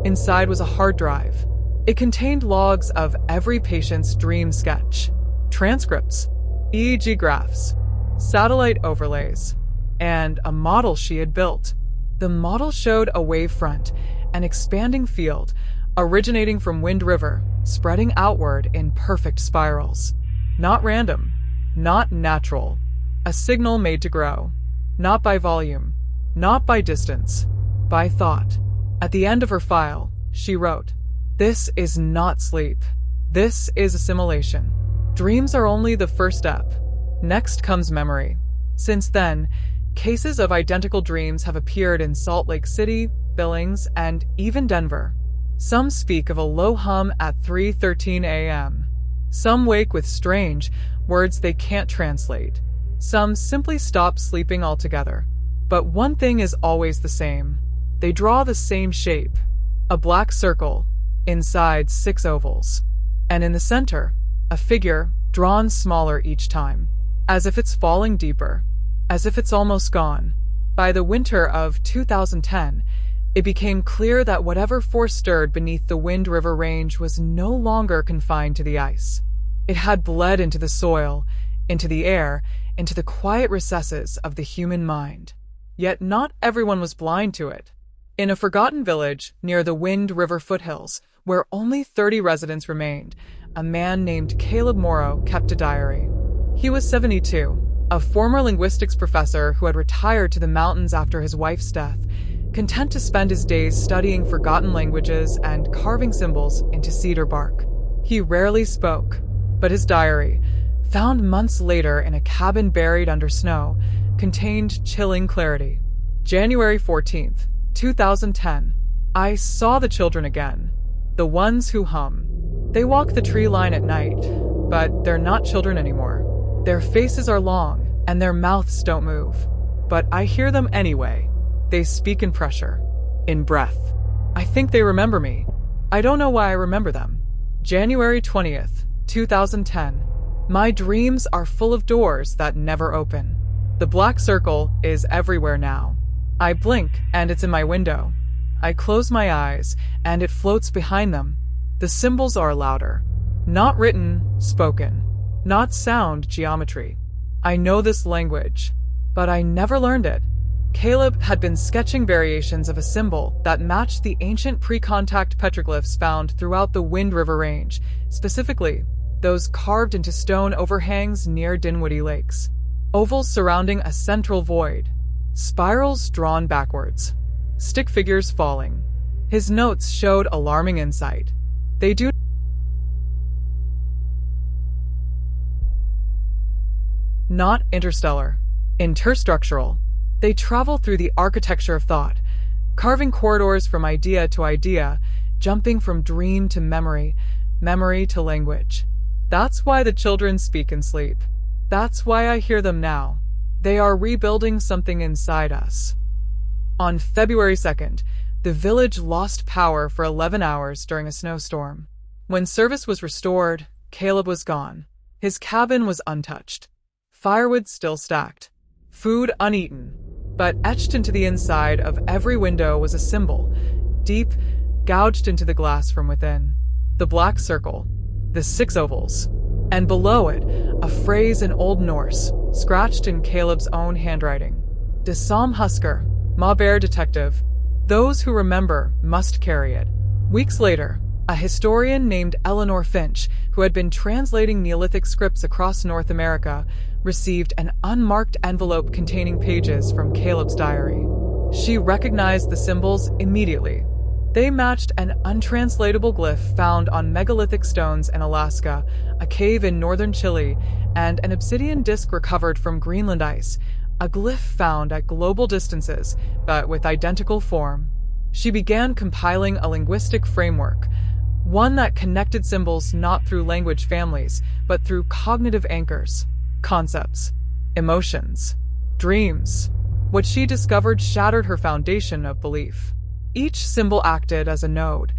Inside was a hard drive. It contained logs of every patient's dream sketch. transcripts, EEG graphs, satellite overlays, and a model she had built. The model showed a wavefront, an expanding field, originating from Wind River, spreading outward in perfect spirals. Not random, not natural. A signal made to grow. Not by volume, not by distance, by thought. At the end of her file, she wrote, "This is not sleep. This is assimilation. Dreams are only the first step. Next comes memory." Since then, cases of identical dreams have appeared in Salt Lake City, Billings, and even Denver. Some speak of a low hum at 3:13 a.m. Some wake with strange words they can't translate. Some simply stop sleeping altogether. But one thing is always the same. They draw the same shape. A black circle, inside 6 ovals. And in the center, a figure drawn smaller each time. As if it's falling deeper. As if it's almost gone. By the winter of 2010, it became clear that whatever force stirred beneath the Wind River Range was no longer confined to the ice. It had bled into the soil, into the air, into the quiet recesses of the human mind. Yet not everyone was blind to it. In a forgotten village near the Wind River foothills, where only 30 residents remained, a man named Caleb Morrow kept a diary. He was 72, a former linguistics professor who had retired to the mountains after his wife's death, content to spend his days studying forgotten languages and carving symbols into cedar bark. He rarely spoke, but his diary, found months later in a cabin buried under snow, contained chilling clarity. January 14th, 2010. I saw the children again. The ones who hum. They walk the tree line at night, but they're not children anymore. Their faces are long, and their mouths don't move. But I hear them anyway. They speak in pressure, in breath. I think they remember me. I don't know why I remember them. January 20th, 2010. My dreams are full of doors that never open. The black circle is everywhere now. I blink and it's in my window. I close my eyes and it floats behind them. The symbols are louder. Not written, spoken. Not sound geometry. I know this language, but I never learned it. Caleb had been sketching variations of a symbol that matched the ancient pre-contact petroglyphs found throughout the Wind River Range, specifically those carved into stone overhangs near Dinwiddie Lakes. Ovals surrounding a central void. Spirals drawn backwards. Stick figures falling. His notes showed alarming insight. They do not interstellar. Interstructural. They travel through the architecture of thought, carving corridors from idea to idea, jumping from dream to memory, memory to language. That's why the children speak and sleep. That's why I hear them now. They are rebuilding something inside us. On February 2nd, the village lost power for 11 hours during a snowstorm. When service was restored, Caleb was gone. His cabin was untouched. Firewood still stacked. Food uneaten. But etched into the inside of every window was a symbol, deep, gouged into the glass from within. The black circle. The 6 ovals. And below it, a phrase in Old Norse, scratched in Caleb's own handwriting. De Som Husker, Ma Bear Detective. Those who remember must carry it. Weeks later, a historian named Eleanor Finch, who had been translating Neolithic scripts across North America, received an unmarked envelope containing pages from Caleb's diary. She recognized the symbols immediately. They matched an untranslatable glyph found on megalithic stones in Alaska, a cave in northern Chile, and an obsidian disc recovered from Greenland ice, a glyph found at global distances, but with identical form. She began compiling a linguistic framework, one that connected symbols not through language families, but through cognitive anchors, concepts, emotions, dreams. What she discovered shattered her foundation of belief. Each symbol acted as a node,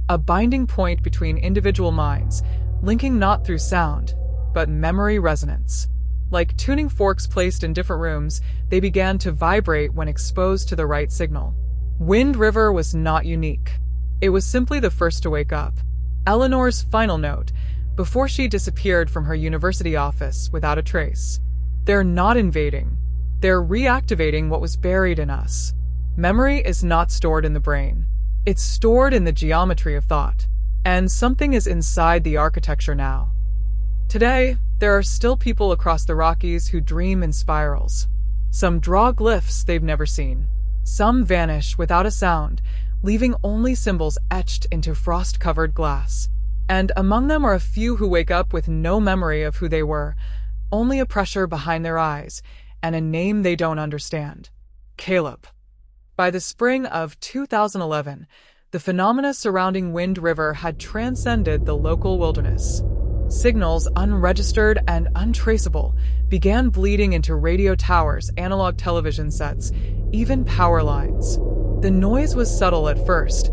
a binding point between individual minds, linking not through sound, but memory resonance. Like tuning forks placed in different rooms, they began to vibrate when exposed to the right signal. Wind River was not unique. It was simply the first to wake up. Eleanor's final note, before she disappeared from her university office without a trace. They're not invading. They're reactivating what was buried in us. Memory is not stored in the brain. It's stored in the geometry of thought. And something is inside the architecture now. Today, there are still people across the Rockies who dream in spirals. Some draw glyphs they've never seen. Some vanish without a sound, leaving only symbols etched into frost-covered glass. And among them are a few who wake up with no memory of who they were, only a pressure behind their eyes, and a name they don't understand. Caleb. By the spring of 2011, the phenomena surrounding Wind River had transcended the local wilderness. Signals, unregistered and untraceable, began bleeding into radio towers, analog television sets, even power lines. The noise was subtle at first,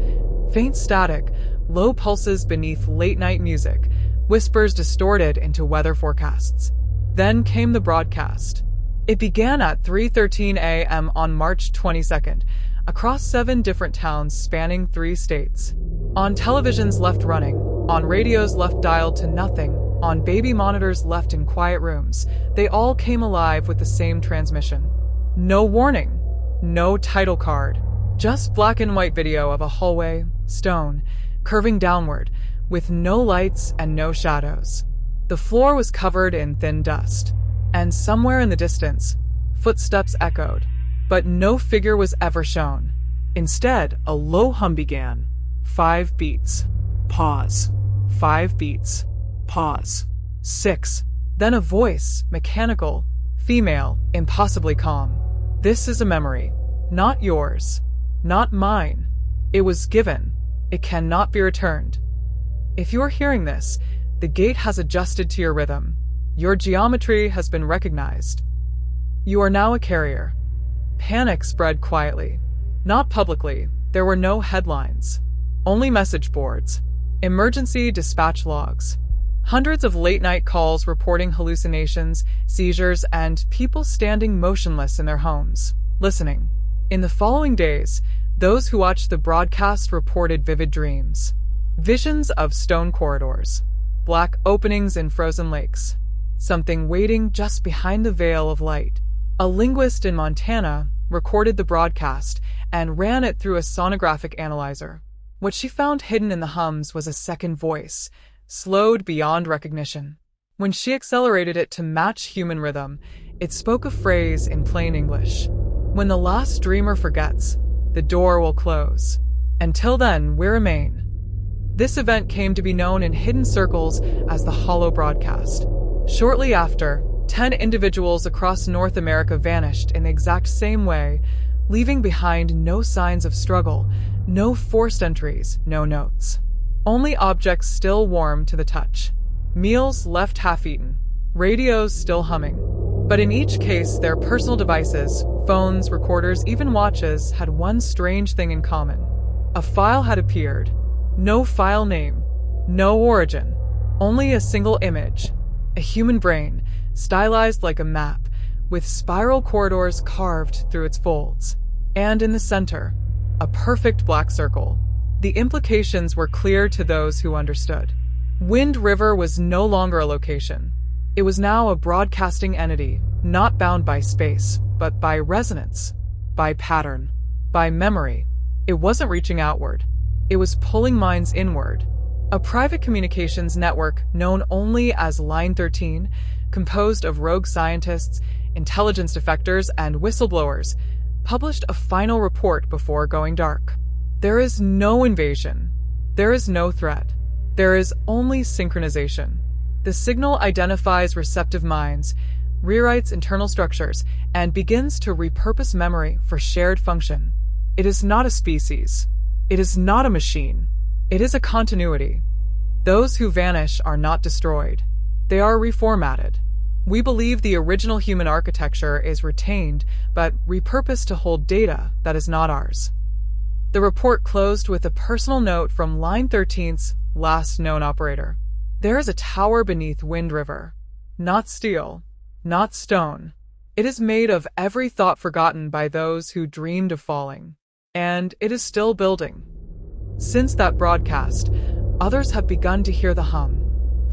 faint static, low pulses beneath late-night music, whispers distorted into weather forecasts. Then came the broadcast. It began at 3:13 a.m. on March 22nd, across 7 different towns spanning 3 states. On televisions left running, on radios left dialed to nothing, on baby monitors left in quiet rooms, they all came alive with the same transmission. No warning, no title card, just black and white video of a hallway, stone, curving downward, with no lights and no shadows. The floor was covered in thin dust, and somewhere in the distance, footsteps echoed, but no figure was ever shown. Instead, a low hum began. 5 beats. Pause. 5 beats. Pause. 6. Then a voice, mechanical, female, impossibly calm. This is a memory. Not yours. Not mine. It was given. It cannot be returned. If you are hearing this, the gate has adjusted to your rhythm. Your geometry has been recognized. You are now a carrier. Panic spread quietly. Not publicly. There were no headlines. Only message boards. Emergency dispatch logs. Hundreds of late-night calls reporting hallucinations, seizures, and people standing motionless in their homes, listening. In the following days, those who watched the broadcast reported vivid dreams. Visions of stone corridors. Black openings in frozen lakes. Something waiting just behind the veil of light. A linguist in Montana recorded the broadcast and ran it through a sonographic analyzer. What she found hidden in the hums was a second voice, slowed beyond recognition. When she accelerated it to match human rhythm, it spoke a phrase in plain English. When the last dreamer forgets, the door will close. Until then, we remain. This event came to be known in hidden circles as the Hollow Broadcast. Shortly after, 10 individuals across North America vanished in the exact same way, leaving behind no signs of struggle, no forced entries, no notes. Only objects still warm to the touch. Meals left half-eaten. Radios still humming. But in each case, their personal devices, phones, recorders, even watches, had one strange thing in common. A file had appeared. No file name. No origin. Only a single image. A human brain, stylized like a map, with spiral corridors carved through its folds. And in the center, a perfect black circle. The implications were clear to those who understood. Wind River was no longer a location. It was now a broadcasting entity, not bound by space, but by resonance, by pattern, by memory. It wasn't reaching outward. It was pulling minds inward. A private communications network known only as Line 13, composed of rogue scientists, intelligence defectors, and whistleblowers, published a final report before going dark. There is no invasion. There is no threat. There is only synchronization. The signal identifies receptive minds, rewrites internal structures, and begins to repurpose memory for shared function. It is not a species. It is not a machine. It is a continuity. Those who vanish are not destroyed. They are reformatted. We believe the original human architecture is retained, but repurposed to hold data that is not ours. The report closed with a personal note from Line 13's last known operator. There is a tower beneath Wind River. Not steel, not stone. It is made of every thought forgotten by those who dreamed of falling. And it is still building. Since that broadcast, others have begun to hear the hum.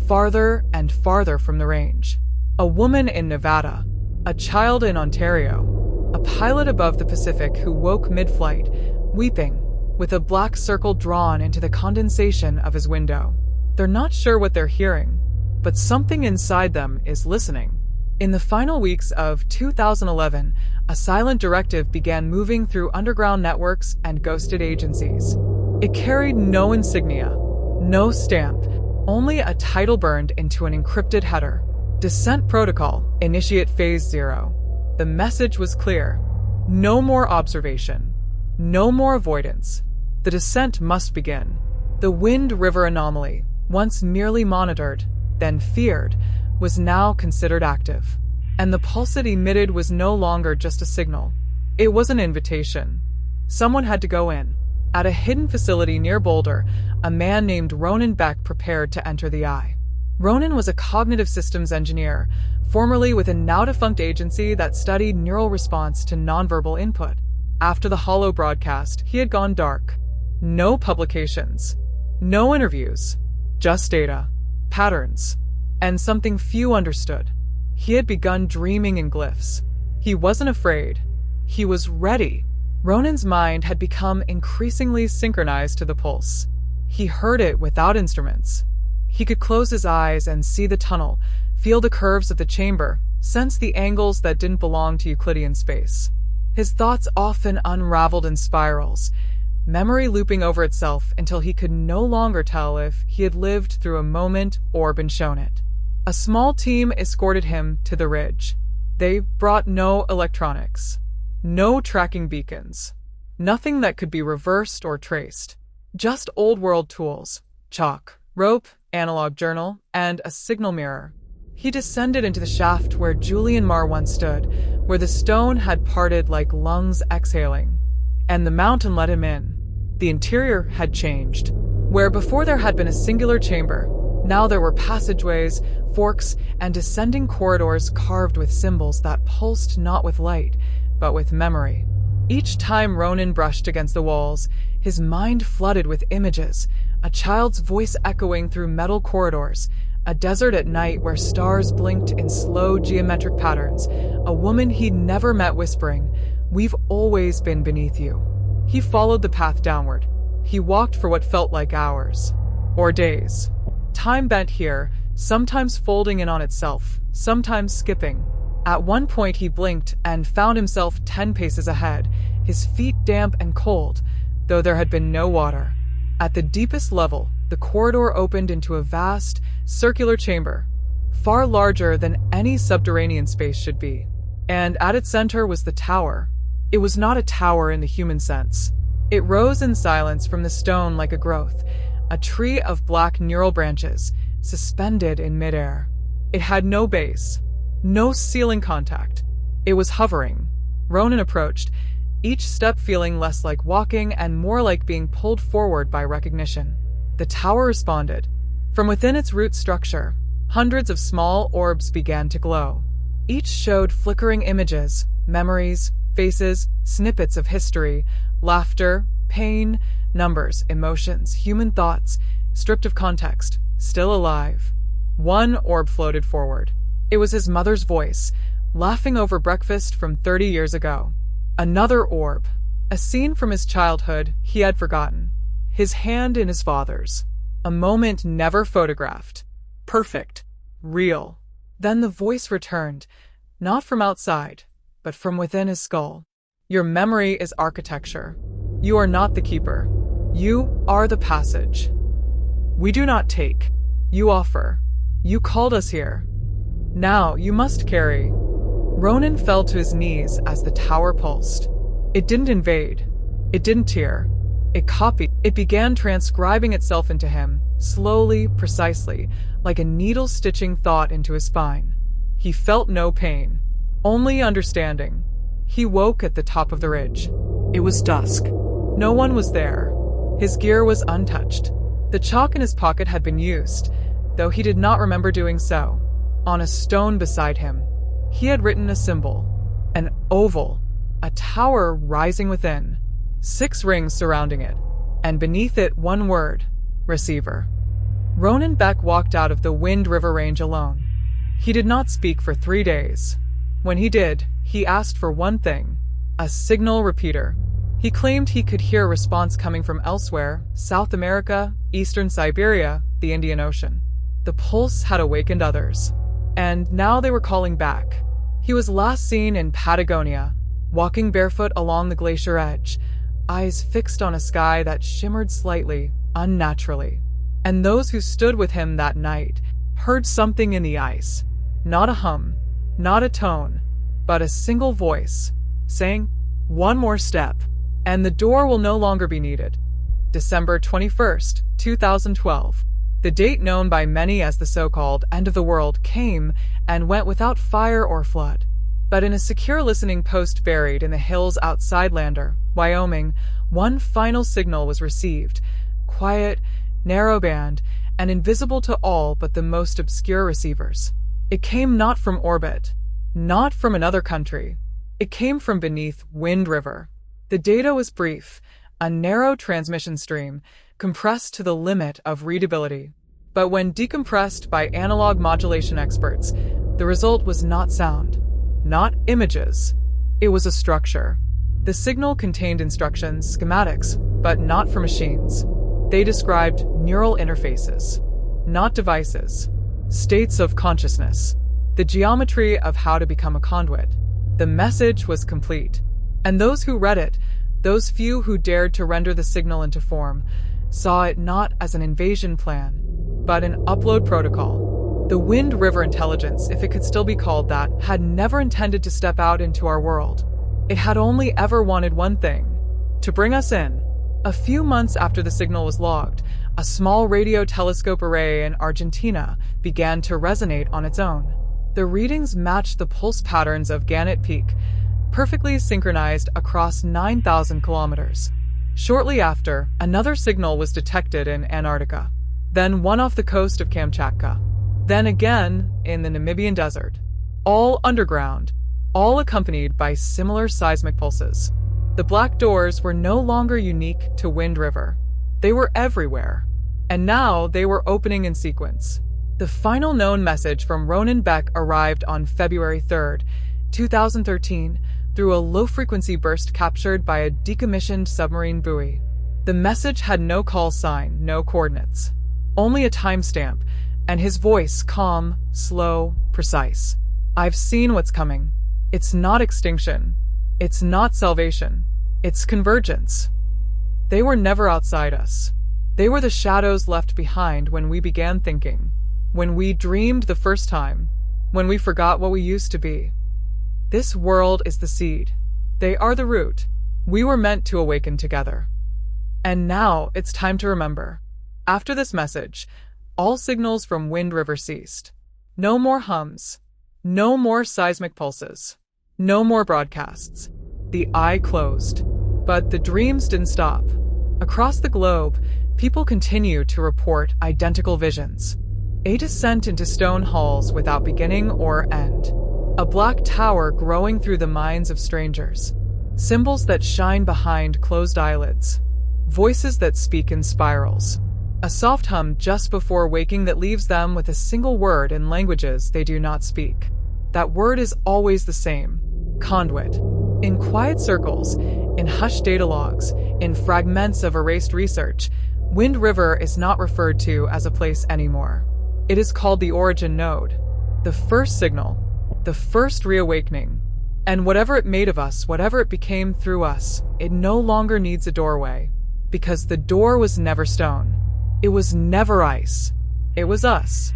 farther and farther from the range. A woman in Nevada, a child in Ontario, a pilot above the Pacific who woke mid-flight, weeping, with a black circle drawn into the condensation of his window. They're not sure what they're hearing, but something inside them is listening. In the final weeks of 2011, a silent directive began moving through underground networks and ghosted agencies. It carried no insignia, no stamp, only a title burned into an encrypted header. Descent Protocol, Initiate Phase 0. The message was clear. No more observation. No more avoidance. The descent must begin. The Wind River anomaly, once merely monitored, then feared, was now considered active. And the pulse it emitted was no longer just a signal. It was an invitation. Someone had to go in. At a hidden facility near Boulder, a man named Ronan Beck prepared to enter the eye. Ronan was a cognitive systems engineer, formerly with a now-defunct agency that studied neural response to nonverbal input. After the Hollow broadcast, he had gone dark. No publications. No interviews. Just data. Patterns. And something few understood. He had begun dreaming in glyphs. He wasn't afraid. He was ready. Ronan's mind had become increasingly synchronized to the pulse. He heard it without instruments. He could close his eyes and see the tunnel, feel the curves of the chamber, sense the angles that didn't belong to Euclidean space. His thoughts often unraveled in spirals, memory looping over itself until he could no longer tell if he had lived through a moment or been shown it. A small team escorted him to the ridge. They brought no electronics, no tracking beacons, nothing that could be reversed or traced. Just old-world tools, chalk, rope, analog journal, and a signal mirror. He descended into the shaft where Julian Marr once stood, where the stone had parted like lungs exhaling. And the mountain let him in. The interior had changed. Where before there had been a singular chamber, now there were passageways, forks, and descending corridors carved with symbols that pulsed not with light, but with memory. Each time Ronan brushed against the walls, his mind flooded with images, a child's voice echoing through metal corridors, a desert at night where stars blinked in slow geometric patterns, a woman he'd never met whispering, "We've always been beneath you." He followed the path downward. He walked for what felt like hours. Or days. Time bent here, sometimes folding in on itself, sometimes skipping. At one point he blinked and found himself 10 paces ahead, his feet damp and cold, though there had been no water. At the deepest level, the corridor opened into a vast, circular chamber, far larger than any subterranean space should be. And at its center was the tower. It was not a tower in the human sense. It rose in silence from the stone like a growth, a tree of black neural branches, suspended in midair. It had no base, no ceiling contact. It was hovering. Ronan approached, each step feeling less like walking and more like being pulled forward by recognition. The tower responded. From within its root structure, hundreds of small orbs began to glow. Each showed flickering images, memories, faces, snippets of history, laughter, pain, numbers, emotions, human thoughts, stripped of context, still alive. One orb floated forward. It was his mother's voice, laughing over breakfast from 30 years ago. Another orb, a scene from his childhood he had forgotten. His hand in his father's. A moment never photographed. Perfect. Real. Then the voice returned, not from outside, but from within his skull. Your memory is architecture. You are not the keeper. You are the passage. We do not take. You offer. You called us here. Now you must carry. Ronan fell to his knees as the tower pulsed. It didn't invade. It didn't tear. It copied. It began transcribing itself into him, slowly, precisely, like a needle stitching thought into his spine. He felt no pain, only understanding. He woke at the top of the ridge. It was dusk. No one was there. His gear was untouched. The chalk in his pocket had been used, though he did not remember doing so. On a stone beside him, he had written a symbol, an oval, a tower rising within, 6 rings surrounding it, and beneath it one word, receiver. Ronan Beck walked out of the Wind River Range alone. He did not speak for 3 days. When he did, he asked for one thing: a signal repeater. He claimed he could hear a response coming from elsewhere: South America, Eastern Siberia, the Indian Ocean. The pulse had awakened others, and now they were calling back. He was last seen in Patagonia, walking barefoot along the glacier edge, eyes fixed on a sky that shimmered slightly, unnaturally. And those who stood with him that night heard something in the ice. Not a hum, not a tone, but a single voice, saying, "One more step, and the door will no longer be needed." December 21st, 2012. The date known by many as the so-called end of the world came and went without fire or flood. But in a secure listening post buried in the hills outside Lander, Wyoming, one final signal was received: quiet, narrow band, and invisible to all but the most obscure receivers. It came not from orbit, not from another country. It came from beneath Wind River. The data was brief, a narrow transmission stream, compressed to the limit of readability. But when decompressed by analog modulation experts, the result was not sound, not images. It was a structure. The signal contained instructions, schematics, but not for machines. They described neural interfaces, not devices, states of consciousness, the geometry of how to become a conduit. The message was complete, and those who read it, those few who dared to render the signal into form, saw it not as an invasion plan, but an upload protocol. The Wind River Intelligence, if it could still be called that, had never intended to step out into our world. It had only ever wanted one thing: to bring us in. A few months after the signal was logged, a small radio telescope array in Argentina began to resonate on its own. The readings matched the pulse patterns of Gannett Peak, perfectly synchronized across 9,000 kilometers. Shortly after, another signal was detected in Antarctica, then one off the coast of Kamchatka, then again in the Namibian desert, all underground, all accompanied by similar seismic pulses. The black doors were no longer unique to Wind River. They were everywhere, and now they were opening in sequence. The final known message from Ronan Beck arrived on February 3rd, 2013, through a low-frequency burst captured by a decommissioned submarine buoy. The message had no call sign, no coordinates, only a timestamp, and his voice calm, slow, precise. "I've seen what's coming. It's not extinction. It's not salvation. It's convergence." They were never outside us. They were the shadows left behind when we began thinking, when we dreamed the first time, when we forgot what we used to be. This world is the seed. They are the root. We were meant to awaken together. And now it's time to remember. After this message, all signals from Wind River ceased. No more hums. No more seismic pulses. No more broadcasts. The eye closed. But the dreams didn't stop. Across the globe, people continue to report identical visions. A descent into stone halls without beginning or end. A black tower growing through the minds of strangers. Symbols that shine behind closed eyelids. Voices that speak in spirals. A soft hum just before waking that leaves them with a single word in languages they do not speak. That word is always the same: conduit. In quiet circles, in hushed data logs, in fragments of erased research, Wind River is not referred to as a place anymore. It is called the origin node, the first signal, the first reawakening. And whatever it made of us, whatever it became through us, it no longer needs a doorway, because the door was never stone. It was never ice. It was us.